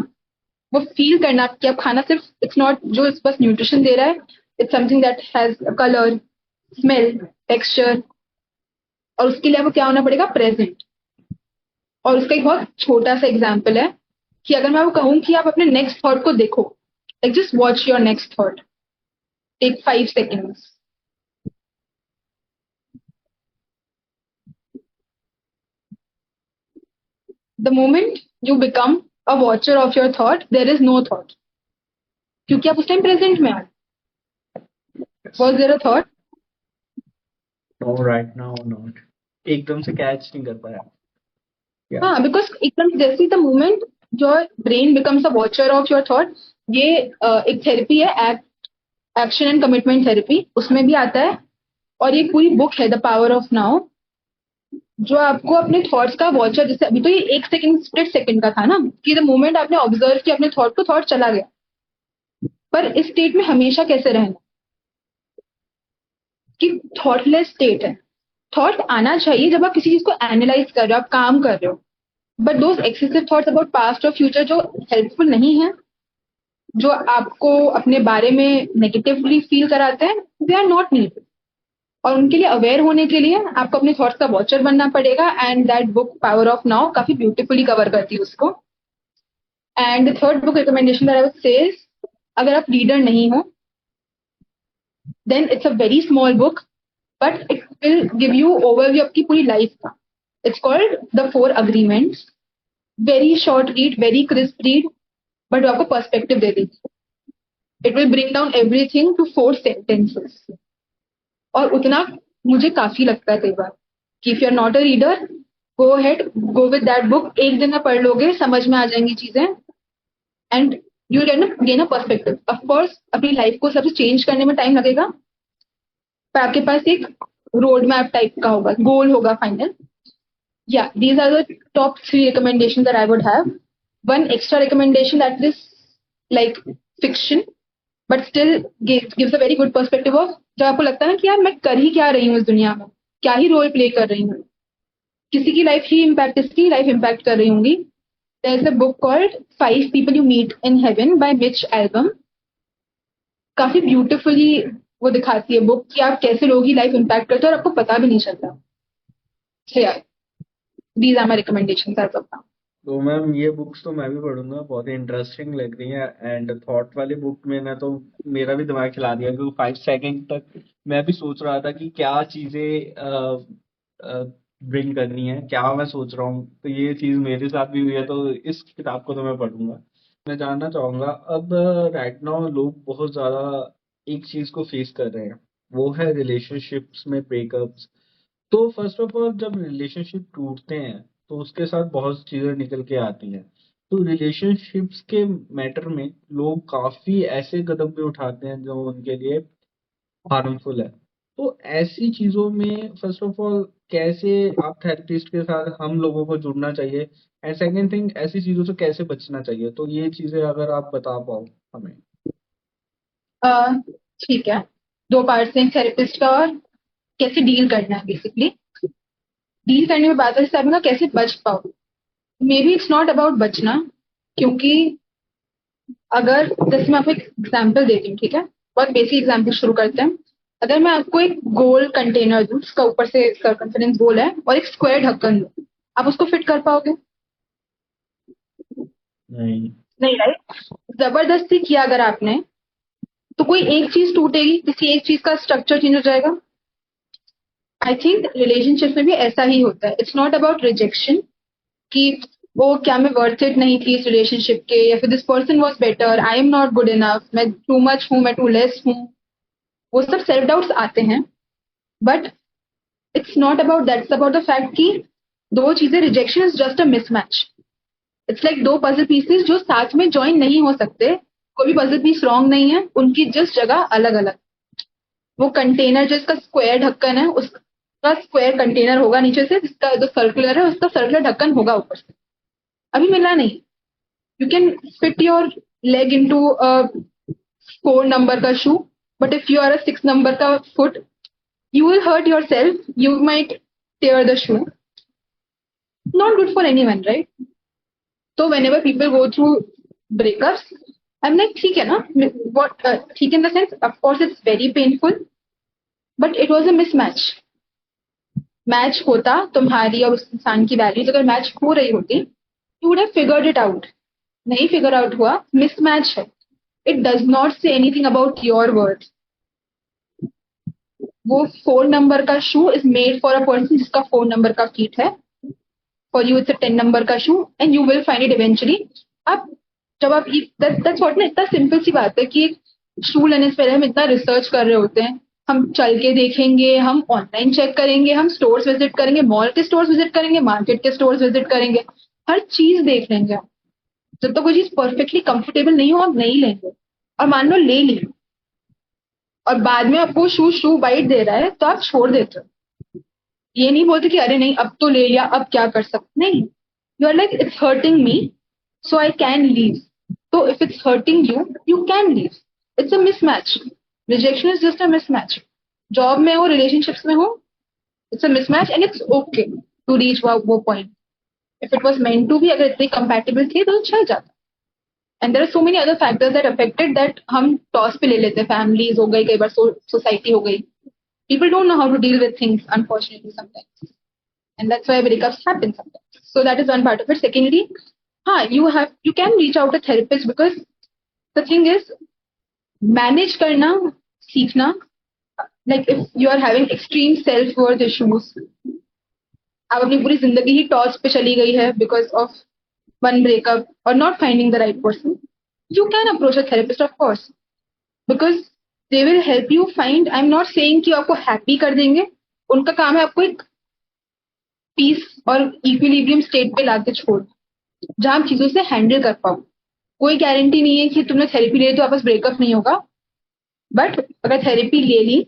वो feel करना कि अब खाना सिर्फ it's not जो इस बस nutrition दे रहा है. It's something that has a color, smell, texture. और उसके लिए आपको क्या होना पड़ेगा? Present. और उसका एक बहुत छोटा सा एग्जाम्पल है कि अगर मैं वो कहूँ कि आप अपने नेक्स्ट थॉट को देखो, like just watch your next thought. Take 5 seconds. The moment you become a watcher of your thought, there is no thought. क्योंकि आप उस टाइम प्रेजेंट में आ. Was there a thought? No, right now not. एकदम से कैच नहीं कर पाया. Yeah. हाँ, because एकदम जैसे the moment your brain becomes a watcher of your thought, ये एक थेरेपी है, एक्शन एंड कमिटमेंट थेरेपी, उसमें भी आता है. और ये पूरी बुक है द पावर ऑफ नाउ, जो आपको अपने थॉट्स का वॉचर, जैसे अभी तो ये 1 सेकंड स्प्लिट सेकंड का था ना, कि द मोमेंट आपने ऑब्जर्व किया अपने थॉट को, थॉट चला गया. पर इस स्टेट में हमेशा कैसे रहना कि थॉटलेस स्टेट है. थॉट आना चाहिए जब आप किसी चीज को एनालाइज कर रहे हो, आप काम कर रहे हो. But those excessive thoughts about past और फ्यूचर जो हेल्पफुल नहीं है, जो आपको अपने बारे में नेगेटिवली फील कराते हैं, दे आर नॉट नीडेड. और उनके लिए अवेयर होने के लिए आपको अपने थॉट्स का वॉचर बनना पड़ेगा. And that book power of now काफी ब्यूटीफुली कवर करती है उसको. And third book recommendation that I would say is, अगर आप रीडर नहीं हो, then it's a very small book, but it will give you overview आपकी पूरी लाइफ का. It's called the 4 agreements. Very short read, very crisp read, but आपको पर्सपेक्टिव दे देगी. It will bring down everything to 4 sentences. और उतना मुझे काफी लगता है कई बार कि if you are not a reader, go ahead, go with that book. एक दिन में पढ़ लोगे, समझ में आ जाएंगी चीजें, and you gain a perspective. Of course अपनी लाइफ को सबसे चेंज करने में टाइम लगेगा, पर आपके पास एक रोड मैप टाइप का होगा, गोल होगा final. Yeah, these are the top 3 recommendations that I would have. One extra recommendation that is like fiction, but still gives a very good perspective of जब आपको लगता है ना कि यार मैं कर ही क्या रही हूँ इस दुनिया में, क्या ही रोल प्ले कर रही हूँ, किसी की लाइफ ही इम्पैक्ट, इसकी लाइफ इम्पैक्ट कर रही होंगी. There is a book called 5 People You Meet in Heaven by Mitch Albom. काफी ब्यूटिफुली वो दिखाती है बुक कि आप कैसे लोगों की लाइफ इम्पैक्ट करते हो और आपको पता भी नहीं चलता. So yeah, these are my recommendations as of now. तो मैम ये बुक्स तो मैं भी पढ़ूंगा, बहुत ही इंटरेस्टिंग लग रही है. एंड थॉट वाली बुक मैंने तो मेरा भी दिमाग खिला दिया, क्योंकि 5 सेकंड तक मैं भी सोच रहा था कि क्या चीजें ब्रिंग करनी है, क्या मैं सोच रहा हूँ. तो ये चीज मेरे साथ भी हुई है, तो इस किताब को तो मैं पढ़ूंगा. मैं जानना चाहूंगा, अब राइट नाउ लोग बहुत ज्यादा एक चीज को फेस कर रहे हैं, वो है रिलेशनशिप्स में ब्रेकअप्स. तो फर्स्ट ऑफ ऑल जब रिलेशनशिप टूटते हैं तो उसके साथ बहुत चीजें निकल के आती हैं. तो रिलेशनशिप्स के मैटर में लोग काफी ऐसे कदम भी उठाते हैं जो उनके लिए हार्मफुल है. तो ऐसी चीजों में फर्स्ट ऑफ ऑल कैसे आप थेरेपिस्ट के साथ हम लोगों को जुड़ना चाहिए, एंड सेकंड थिंग ऐसी चीजों से कैसे बचना चाहिए. तो ये चीजें अगर आप बता पाओ हमें. ठीक है, 2 पार्ट्स हैं थेरेपिस्ट का, और कैसे डील करना है. बेसिकली डील करने में बात है आपका कैसे बच पाओ. May be it's not about बचना, क्योंकि अगर जैसे मैं आपको एक एग्जाम्पल देती हूँ, ठीक है, बहुत बेसिक एग्जाम्पल शुरू करते हैं. अगर मैं आपको एक गोल कंटेनर दूँ जिसका ऊपर से सर्कमफेरेंस गोल है और एक स्क्वायर ढक्कन दूँ, आप उसको फिट कर पाओगे? नहीं. नहीं, राइट. जबरदस्ती किया अगर आपने, तो कोई एक चीज टूटेगी, किसी एक चीज का स्ट्रक्चर चेंज हो जाएगा. आई थिंक रिलेशनशिप में भी ऐसा ही होता है. इट्स नॉट अबाउट रिजेक्शन कि वो क्या मैं वर्थ इट नहीं थी इस रिलेशनशिप के, या फिर this person was better, I am not good enough, मैं टू मच हूँ, मैं टू लेस हूँ. वो सब सेल्फ डाउट्स आते हैं, but it's not about that, it's about the fact कि दो चीजें, rejection is just a mismatch. It's like दो पजल पीसेस जो साथ में ज्वाइन नहीं हो सकते. कोई भी पजल पीस रॉन्ग नहीं है, उनकी जस्ट जगह अलग अलग. वो कंटेनर जिसका स्क्वायर ढक्कन है, उसका स्क्वायर कंटेनर होगा नीचे से, जिसका जो सर्कुलर है उसका सर्कुलर ढक्कन होगा ऊपर से. अभी मिला नहीं. You can fit your leg into a 4 number का shoe, but if you are a 6 number का foot, you will hurt yourself, you might tear the shoe. Not good for anyone, right? So whenever people go through breakups, I'm like, ठीक है ना, what, ठीक in the sense, of course it's very painful, but it was a mismatch. Match होता तुम्हारी और उस इंसान की वैल्यूज, अगर मैच हो रही होती, you would have figured it out. नहीं फिगर आउट हुआ, मिसमैच है. It does not say anything about your worth. वो 4 नंबर का shoe is made for a person जिसका 4 नंबर का फीट है. For you it's a 10 number का shoe and you will find it eventually. आप जब आप दैट्स व्हाट ना, इतना सिंपल सी बात है कि एक शू लेने से पहले हम इतना रिसर्च कर रहे होते हैं. हम चल के देखेंगे, हम ऑनलाइन चेक करेंगे, हम स्टोर्स विजिट करेंगे, मॉल के स्टोर्स विजिट करेंगे, मार्केट के स्टोर्स विजिट करेंगे, हर चीज देख लेंगे हम. जब तक कोई चीज परफेक्टली कंफर्टेबल नहीं हो, आप नहीं लेंगे. और मान लो ले ली और बाद में आपको शू शू बाइट दे रहा है, तो आप छोड़ देते हो. ये नहीं बोलते कि अरे नहीं अब तो ले लिया, अब क्या कर सकते. नहीं, you are like it's hurting me, so I can leave. तो if it's hurting you, you can leave. It's a mismatch. Rejection is just a mismatch. Job में हो, रिलेशनशिप्स में हो, it's a mismatch and it's okay to reach वो point. If it was meant to be, अगर इतने कंपैटिबल थे तो चल जाता. And there are so many other factors that affected that हम टॉस पे ले लेते हैं. फैमिलीज हो गई, कई बार सोसाइटी हो गई. People don't know how to deal with things, unfortunately, sometimes. And that's why breakups happen sometimes. So that is one part of it. Secondly, you can reach out to therapist, because the thing is, manage करना सीखना. Like if you are having extreme self-worth issues, आप अपनी पूरी जिंदगी ही टॉस पे चली गई है because of one breakup or not finding the right person, you can approach a therapist, of course, because they will help you find. I'm not saying कि आपको हैप्पी कर देंगे. उनका काम है आपको एक पीस और इक्विलिब्रियम स्टेट पे लाके छोड़, जहां आप चीजों से हैंडल कर पाओ. कोई गारंटी नहीं है कि तुमने थेरेपी ले तो आपस ब्रेकअप नहीं होगा. बट अगर थेरेपी ले ली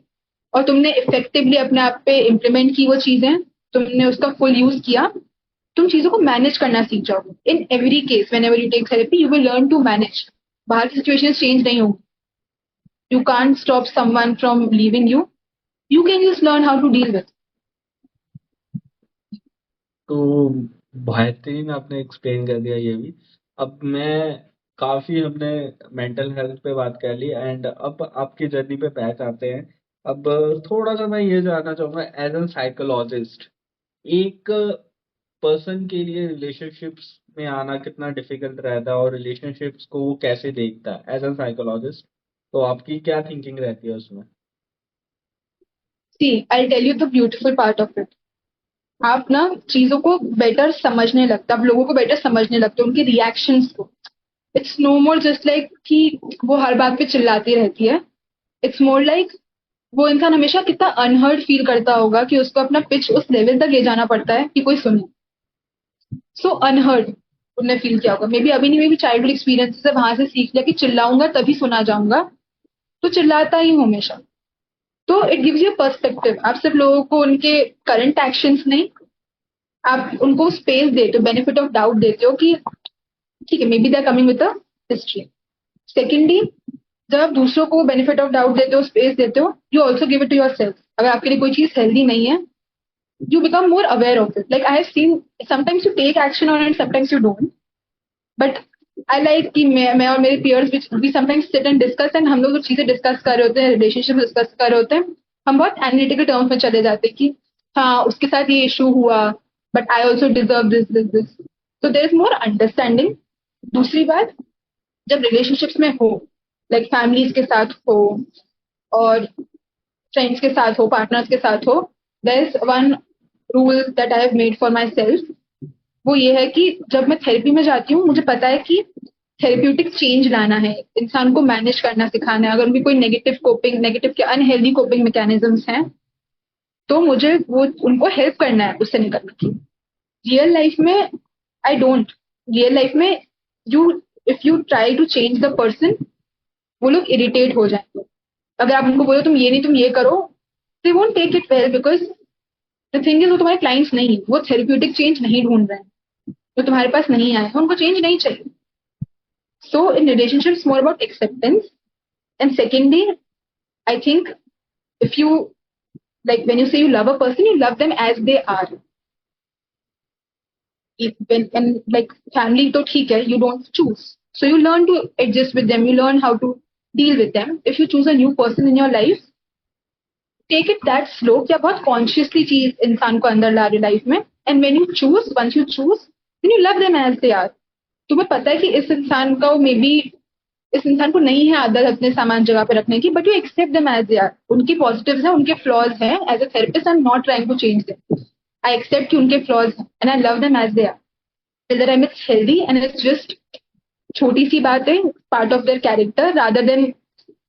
और तुमने इफेक्टिवली अपने आप पे इम्प्लीमेंट की वो चीजें, तुमने उसका फुल यूज किया, तुम चीजों को मैनेज करना सीख जाओगे. In every case whenever you take therapy, you will learn to manage. बाहर की सिचुएशन चेंज नहीं होगी. You can't stop someone from leaving you. You can just learn how to deal with. तो बेहतरीन आपने एक्सप्लेन कर दिया ये भी. अब मैं काफी हमने मेंटल हेल्थ पे बात कर ली एंड अब आपकी जर्नी पे बैक आते हैं. अब थोड़ा सा मैं ये जानना चाहूंगा एज एन साइकोलॉजिस्ट, एक पर्सन के लिए रिलेशनशिप्स में आना कितना डिफिकल्ट रहता है और रिलेशनशिप्स को वो कैसे देखता है एज एन साइकोलॉजिस्ट. तो आपकी क्या थिंकिंग रहती है उसमें? See, I'll tell you the beautiful part of it. आप ना चीजों को बेटर समझने लगते, आप लोगों को बेटर समझने लगते हो, उनके रिएक्शंस को. It's no more just like कि वो हर बात पे चिल्लाती रहती है. इट्स मोर लाइक वो इंसान हमेशा कितना अनहर्ड फील करता होगा कि उसको अपना पिच उस लेवल तक ले जाना पड़ता है कि कोई सुने. सो अनहर्ड उनने फील किया होगा. मे बी अभी नहीं, मे बी चाइल्डहुड एक्सपीरियंसेस है, वहां से सीख लिया कि चिल्लाऊंगा तभी सुना जाऊंगा, तो चिल्लाता ही हूँ हमेशा. तो इट गिव्स यू पर्सपेक्टिव. आप सिर्फ लोगों को उनके करंट एक्शंस नहीं, आप उनको स्पेस देते हो, बेनिफिट ऑफ डाउट देते हो कि ठीक है, maybe they are coming with a history. Secondly, जब आप दूसरों को बेनिफिट ऑफ डाउट देते हो, स्पेस देते हो, you also give it to yourself. अगर आपके लिए कोई चीज हेल्दी नहीं है, you become more aware of it. Like I have seen, sometimes you take action on it, sometimes you don't. But I like कि मैं और मेरे peers we sometimes sit and discuss, and हम लोग जो चीजें डिस्कस कर रहे होते हैं, रिलेशनशिप डिस्कस कर रहे होते हैं, हम बहुत एनालिटिकल टर्म्स में चले जाते हैं कि हाँ उसके साथ ये इशू हुआ, but I also deserve this. So there is more understanding. दूसरी बात, जब रिलेशनशिप्स में हो, लाइक फैमिलीज के साथ हो और फ्रेंड्स के साथ हो, पार्टनर्स के साथ हो, there is one rule that I have made for myself. वो ये है कि जब मैं थेरेपी में जाती हूँ, मुझे पता है कि थेरेप्यूटिक चेंज लाना है, इंसान को मैनेज करना सिखाना है. अगर उनकी कोई नेगेटिव के अनहेल्दी कोपिंग मैकेनिज्म्स हैं, तो मुझे वो उनको हेल्प करना है उससे निकलने की। रियल लाइफ में आई डोंट, रियल लाइफ में you if you try to change the person, वो लोग इरिटेट हो जाएंगे। अगर आप उनको बोलो तुम ये नहीं तुम ये करो, they won't take it well, because the thing is वो तुम्हारे क्लाइंट्स नहीं है, वो थेरेप्यूटिक चेंज नहीं ढूंढ रहे हैं, जो तुम्हारे पास नहीं आया है उनको चेंज नहीं चाहिए। So in relationships more about acceptance, and secondly I think if you like when you say you love a person, you love them as they are. When and like family to theek hai, you don't choose, so you learn to adjust with them, you learn how to deal with them. If you choose a new person in your life, take it that slow कि आप बहुत consciously चीज इंसान को अंदर ला रहे लाइफ में, and when you choose, once you choose, then you love them as they are. तुम्हें पता है कि इस इंसान का मे बी इस इंसान को नहीं है आदत अपने सामान जगह पे रखने की, but you accept them as they are. उनकी पॉजिटिव्स हैं, उनके फ्लॉज हैं। As a therapist I am not trying to change them, I accept कि उनके फ्लॉज हैं and I love them as they are, till the time it's healthy and it's just छोटी सी बात है, part of their character, rather than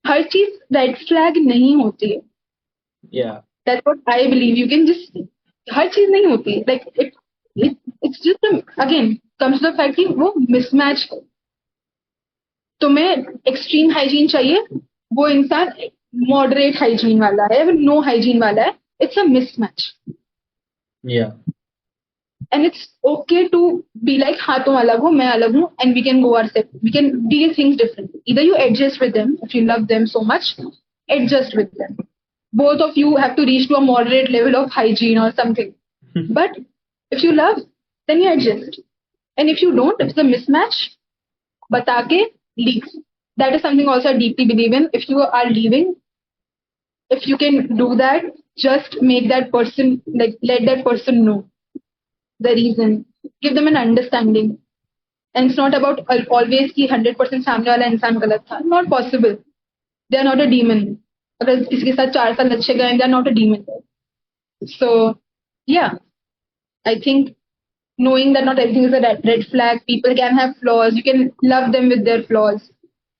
हर चीज रेड फ्लैग नहीं होती है। Yeah. That's what I believe. You can just, हर चीज नहीं होती, like it's just again comes to the fact कि वो मिसमैच है। तुम्हें एक्सट्रीम हाइजीन चाहिए, वो इंसान मॉडरेट हाइजीन वाला है, नो हाइजीन वाला है, it's a mismatch. Yeah. And it's okay to be like हाँ तुम अलग हो मैं अलग हूँ, and we can go our sep, we can deal things differently. Either you adjust with them, if you love them so much, adjust with them. Both of you have to reach to a moderate level of hygiene और something, but if you love then you adjust, and if you don't, it's a mismatch, बता के leave. That is something also I deeply believe in. If you are leaving, if you can do that, just make that person, like let that person know the reason. Give them an understanding. And it's not about always कि 100% सामने वाला इंसान गलत था. Not possible. They are not a demon. अगर किसी के साथ 4 साल अच्छे गए, they are not a demon. So yeah, I think knowing that not everything is a red flag, people can have flaws, you can love them with their flaws.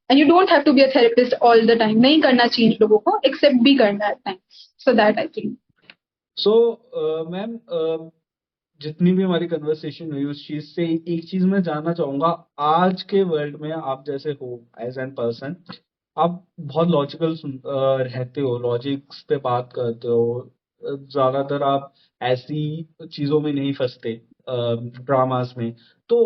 And you don't have to be a therapist all the time. नहीं करना चाहिए लोगों को, except भी करना at times. So that I think. So, ma'am, जितनी भी हमारी कन्वर्सेशन हुई उस चीज से एक चीज मैं जानना चाहूंगा। आज के वर्ल्ड में आप जैसे हो एज एन पर्सन, आप बहुत लॉजिकल रहते हो, लॉजिक्स पे बात करते हो, ज्यादातर आप ऐसी चीजों में नहीं फंसते, ड्रामास में। तो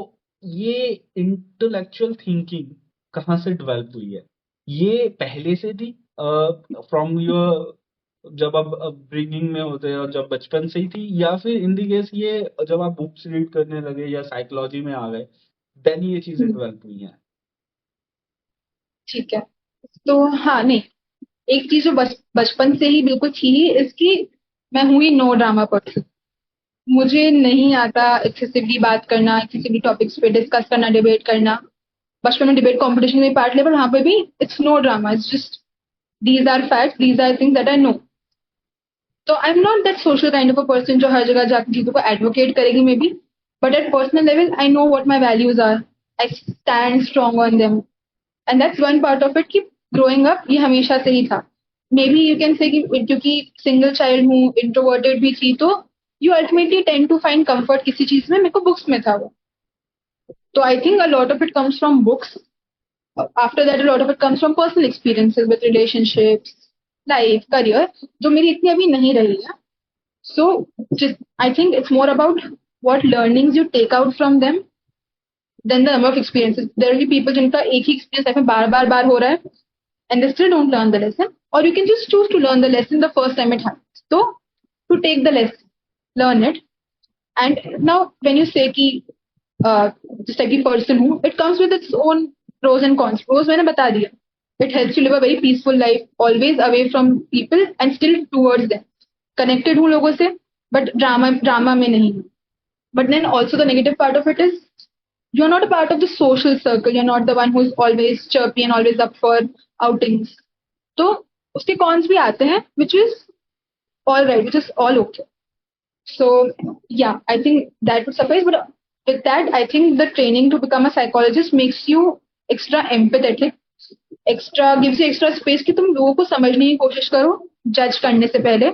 ये इंटेलेक्चुअल थिंकिंग कहाँ से डेवलप हुई है? ये पहले से थी फ्रॉम योर, जब आप अपब्रिंगिंग में होते हैं और जब बचपन से ही थी, या फिर इन दी केस ये जब आप बुक्स रीड करने लगे या साइकोलॉजी में आ गए देन ये चीजें डेवलप हुई हैं? ठीक है, तो हाँ नहीं, एक चीज जो बचपन से ही बिल्कुल थी ही इसकी, मैं हुई नो ड्रामा पर्सन। मुझे नहीं आता एक्सेसिवली बात करना, एक्सेसिवली टॉपिक्स पे डिस्कस करना, डिबेट करना। बचपन में डिबेट कॉम्पिटिशन में पार्ट ले, पर वहां पे भी it's no drama, it's just these are facts, these are things that I know. तो I am not that social kind of a person जो हर जगह जाकर चीजों को एडवोकेट करेगी maybe, but at personal level I know what my values are, I stand strong on them, and that's one part of it कि ग्रोइंग अप ये हमेशा से ही था। May be you can say क्योंकि सिंगल चाइल्ड हूँ, इंट्रोवर्टेड भी थी, तो you ultimately tend to find comfort किसी चीज में। मेरे को बुक्स में था वो, तो I think a lot of it comes from books. After that, a lot of it comes from personal experiences with relationships, life, career, जो मेरी इतनी अभी नहीं रही है. So just I think it's more about what learnings you take out from them than the number of experiences. There will be people जिनका एक ही experience लाइफ में बार हो रहा है and they still don't learn the lesson, or you can just choose to learn the lesson the first time it happens. So to take the lesson, learn it, and now when you say कि जिस टाइप की पर्सन हूँ, it comes with its own pros and cons. Pros मैंने बता दिया, it helps you live a very peaceful life, always away from people and still towards them. Connected हूँ लोगों से, but drama में नहीं. But then also the negative part of it is you're not a part of the social circle. You're not the one who's always chirpy and always up for outings. तो उसके cons भी आते हैं, which is all right, which is all okay. So yeah, I think that would suffice. But with that, I think the training to become a psychologist makes you extra empathetic, extra gives you extra space कि तुम लोगों को समझने की कोशिश करो जज करने से पहले.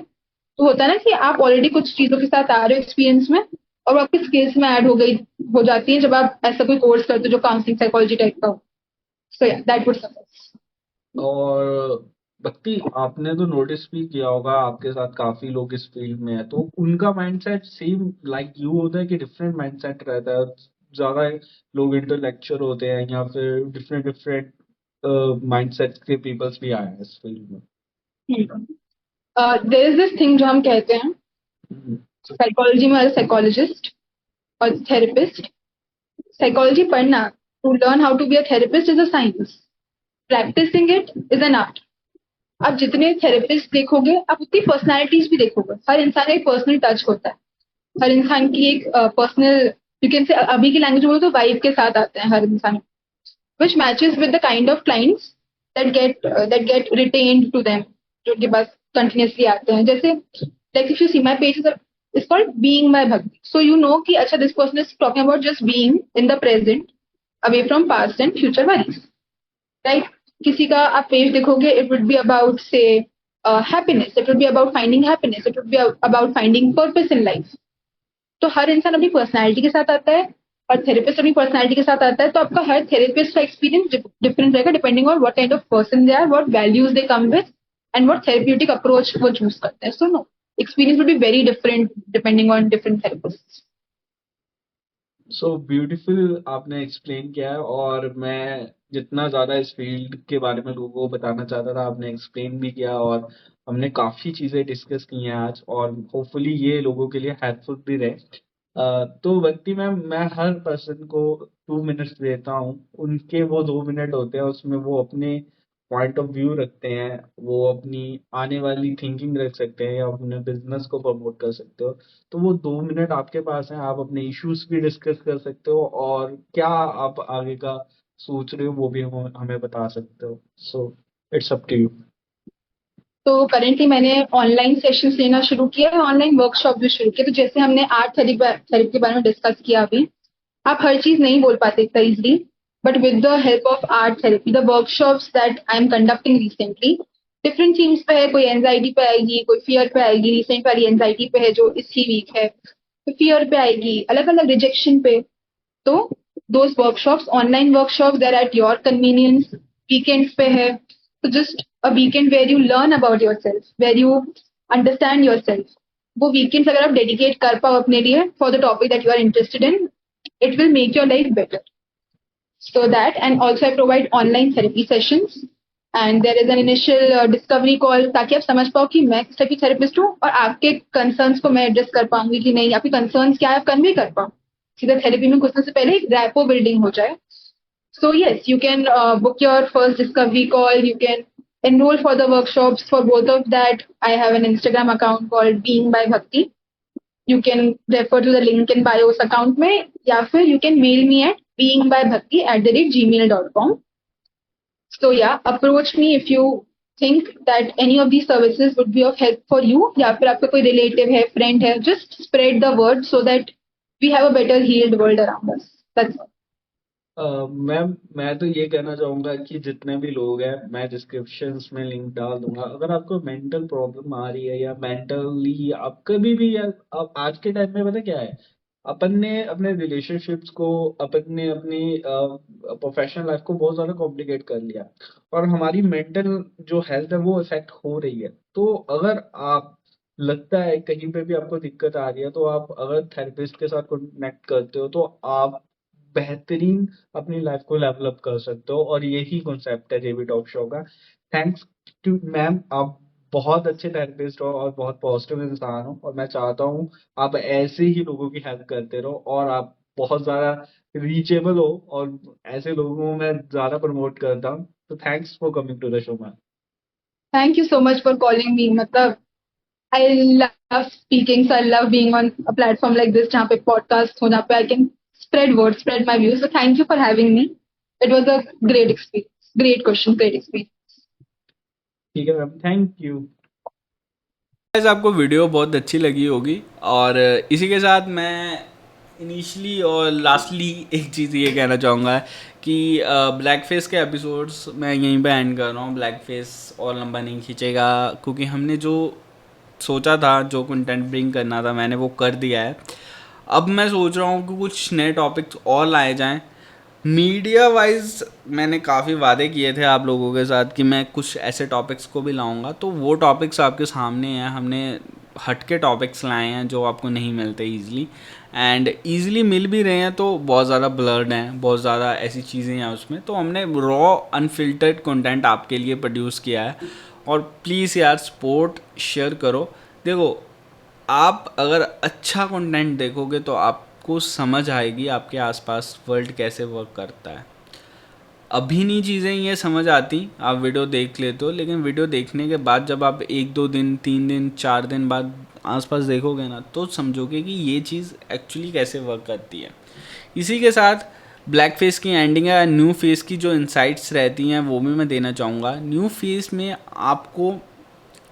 तो होता है ना कि आप ऑलरेडी कुछ चीज़ों के साथ आ रहे हो एक्सपीरियंस में और वो आपकी स्किल्स में ऐड हो जाती है जब आप ऐसा कोई कोर्स करते हो जो काउंसलिंग साइकोलॉजी टाइप का हो। सो या दैट वुड सफिस। और भक्ति, आपने तो नोटिस भी किया होगा आपके साथ काफी लोग इस फील्ड में है, तो उनका माइंडसेट सेम लाइक यू होता है कि डिफरेंट माइंडसेट रहता है? ज्यादा लोग इंटेलेक्चुअल होते हैं या फिर डिफरेंट डिफरेंट माइंडसेट के पीपल्स भी आए हैं इस फील्ड में? देयर इज दिस थिंग जो हम कहते हैं हम्म, साइकोलॉजी में साइकोलॉजिस्ट और थेरेपिस्ट। साइकोलॉजी पढ़ना to learn how to be a therapist is a science, practicing it is an art. आप जितने थेरेपिस्ट देखोगे आप उतनी पर्सनालिटीज भी देखोगे। हर इंसान का एक पर्सनल टच होता है, हर इंसान की एक पर्सनल, यू कैन से अभी की लैंग्वेज बोलो तो वाइब के साथ आते हैं हर इंसान, which matches with the kind of clients that get retained to them, जो उनके पास continuously आते हैं। जैसे like if you see my page is called being by Bhakti, so you know कि अच्छा this person is talking about just being in the present away from past and future worries, right? किसी का आप पेज देखोगे it would be about say happiness, it would be about finding happiness, it would be about finding purpose in life। तो हर इंसान अपनी पर्सनैलिटी के साथ आता है और थेरेपिस्ट अपनी पर्सनैलिटी के साथ आता है, तो आपका हर थेरेपिस्ट का एक्सपीरियंस डिफरेंट रहेगा depending on what kind of person they are, what values they come with and what therapeutic approach वो चूज करते हैं। So no, experience will be very different depending on different therapist. So beautiful आपने एक्सप्लेन किया है, और मैं जितना ज़्यादा इस फील्ड के बारे में लोगों को बताना चाहता था आपने एक्सप्लेन भी किया, और हमने काफ़ी चीज़ें डिस्कस की हैं आज, और होपफुली ये लोगों के लिए हेल्पफुल भी रहे। तो व्यक्ति मैं हर पर्सन को 2 मिनट्स देता हूँ, उनके वो 2 मिनट होते हैं, उसमें वो अपने पॉइंट ऑफ व्यू रखते हैं, वो अपनी आने वाली थिंकिंग रख सकते हैं या अपने बिजनेस को प्रमोट कर सकते हो। तो वो 2 मिनट आपके पास हैं, आप अपने इश्यूज भी डिस्कस कर सकते हो, और क्या आप आगे का सोच रहे हो वो भी हमें बता सकते हो। So it's up to you. तो करेंटली मैंने ऑनलाइन सेशंस लेना शुरू किया है, ऑनलाइन वर्कशॉप भी शुरू किया। तो जैसे हमने आर्ट थेरेपी के बारे में डिस्कस किया अभी, आप हर चीज नहीं बोल पाते इतना easily, but with the help of art therapy the workshops that I am conducting recently different themes पे है। कोई एंजाइटी पे आएगी, कोई फियर पे आएगी, रिसेंट वाली एंजाइटी पे है जो इसी वीक है, तो फियर पे आएगी, अलग अलग रिजेक्शन पे। तो those workshops, online workshops, there at your convenience, weekends पे है। तो just a weekend where you learn about yourself, where you understand yourself, वो वीकेंड्स अगर आप डेडिकेट कर पाओ अपने लिए for the topic that you are interested in, it will make your life better. So that, and also I provide online therapy sessions, and there is an initial discovery call ताकि आप समझ पाओ कि मैं किस टाइप की थेरेपिस्ट हूँ और आपके कंसर्न्स को मैं एड्रेस कर पाऊंगी कि नहीं, आपके कंसर्न्स क्या है आप कन्वे कर पाऊँ, सीधा थेरेपी में घुसने से पहले एक रैपो बिल्डिंग हो जाए। So yes, you can book your first discovery call, you can enroll for the workshops. For both of that I have an Instagram account called Being by Bhakti. You can refer to the link in bio उस account में, या फिर you can mail me at beingbyBhakti@gmail.com. So yeah, approach me if you think that any of these services would be of help for you, या फिर आपका कोई relative है, friend है, just spread the word so that we have a better healed world around us. That's all. मैं तो ये कहना चाहूंगा कि जितने भी लोग हैं, मैं डिस्क्रिप्शंस में लिंक डाल दूंगा। अगर आपको मेंटल प्रॉब्लम आ रही है या मेंटली आप कभी भी, या आप आज के टाइम में पता क्या है, अपन ने अपने रिलेशनशिप्स को, अपन ने अपनी प्रोफेशनल लाइफ को बहुत ज्यादा कॉम्प्लिकेट कर लिया, और हमारी मेंटल जो हेल्थ है वो इफेक्ट हो रही है। तो अगर आप लगता है कहीं पे भी आपको दिक्कत आ रही है, तो आप अगर थेरेपिस्ट के साथ कनेक्ट करते हो तो आप बेहतरीन अपनी लाइफ को लेवल अप कर सकते हो, और यही कॉन्सेप्ट है जेबी टॉक शो का। थैंक्स टू मैम, आप बहुत अच्छे थेरेपिस्ट हो और बहुत पॉजिटिव इंसान हो, और मैं चाहता हूँ आप ऐसे ही लोगों की हेल्प करते रहो, और आप बहुत ज्यादा रीचेबल हो, और ऐसे लोगों को मैं ज्यादा प्रमोट करता हूँ। तो thanks for coming to the show ma'am. Thank you so much for calling me. मतलब I love speaking, so I love being on a platform like this जहाँ पे podcast हो, जहाँ पे I can spread words, spread my views. So thank you for having me. It was a great experience, great question, great experience. ठीक है मैम, थैंक यू। गाइस आपको वीडियो बहुत अच्छी लगी होगी, और इसी के साथ मैं इनिशियली और लास्टली एक चीज़ ये कहना चाहूँगा कि ब्लैक फेस के एपिसोड्स मैं यहीं पे एंड कर रहा हूँ। ब्लैक फेस और लंबा नहीं खींचेगा, क्योंकि हमने जो सोचा था, जो कंटेंट ब्रिंग करना था मैंने वो कर दिया है। अब मैं सोच रहा हूँ कि कुछ नए टॉपिक्स और लाए जाएं। मीडिया वाइज मैंने काफ़ी वादे किए थे आप लोगों के साथ कि मैं कुछ ऐसे टॉपिक्स को भी लाऊंगा, तो वो टॉपिक्स आपके सामने हैं। हमने हटके टॉपिक्स लाए हैं जो आपको नहीं मिलते ईज़िली, एंड ईज़िली मिल भी रहे हैं तो बहुत ज़्यादा ब्लर्ड हैं, बहुत ज़्यादा ऐसी चीज़ें हैं उसमें। तो हमने रॉ अनफिल्टर्ड कंटेंट आपके लिए प्रोड्यूस किया है। और प्लीज़ यार सपोर्ट शेयर करो। देखो, आप अगर अच्छा कंटेंट देखोगे तो आपको समझ आएगी आपके आसपास वर्ल्ड कैसे वर्क करता है। अभी नहीं चीज़ें ये समझ आती, आप वीडियो देख लेते हो, लेकिन वीडियो देखने के बाद जब आप 1-2 दिन 3 दिन 4 दिन बाद आसपास देखोगे ना, तो समझोगे कि ये चीज़ एक्चुअली कैसे वर्क करती है। इसी के साथ ब्लैक फेस की एंडिंग है, न्यू फेस की जो इंसाइट्स रहती हैं वो भी मैं देना चाहूँगा। न्यू फेस में आपको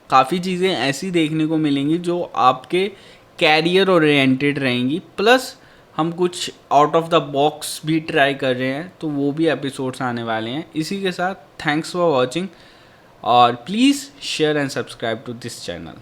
काफ़ी चीज़ें ऐसी देखने को मिलेंगी जो आपके कैरियर ओरिएंटेड रहेंगी, प्लस हम कुछ आउट ऑफ द बॉक्स भी ट्राई कर रहे हैं, तो वो भी एपिसोड्स आने वाले हैं। इसी के साथ थैंक्स फॉर वॉचिंग, और please share and subscribe to this channel.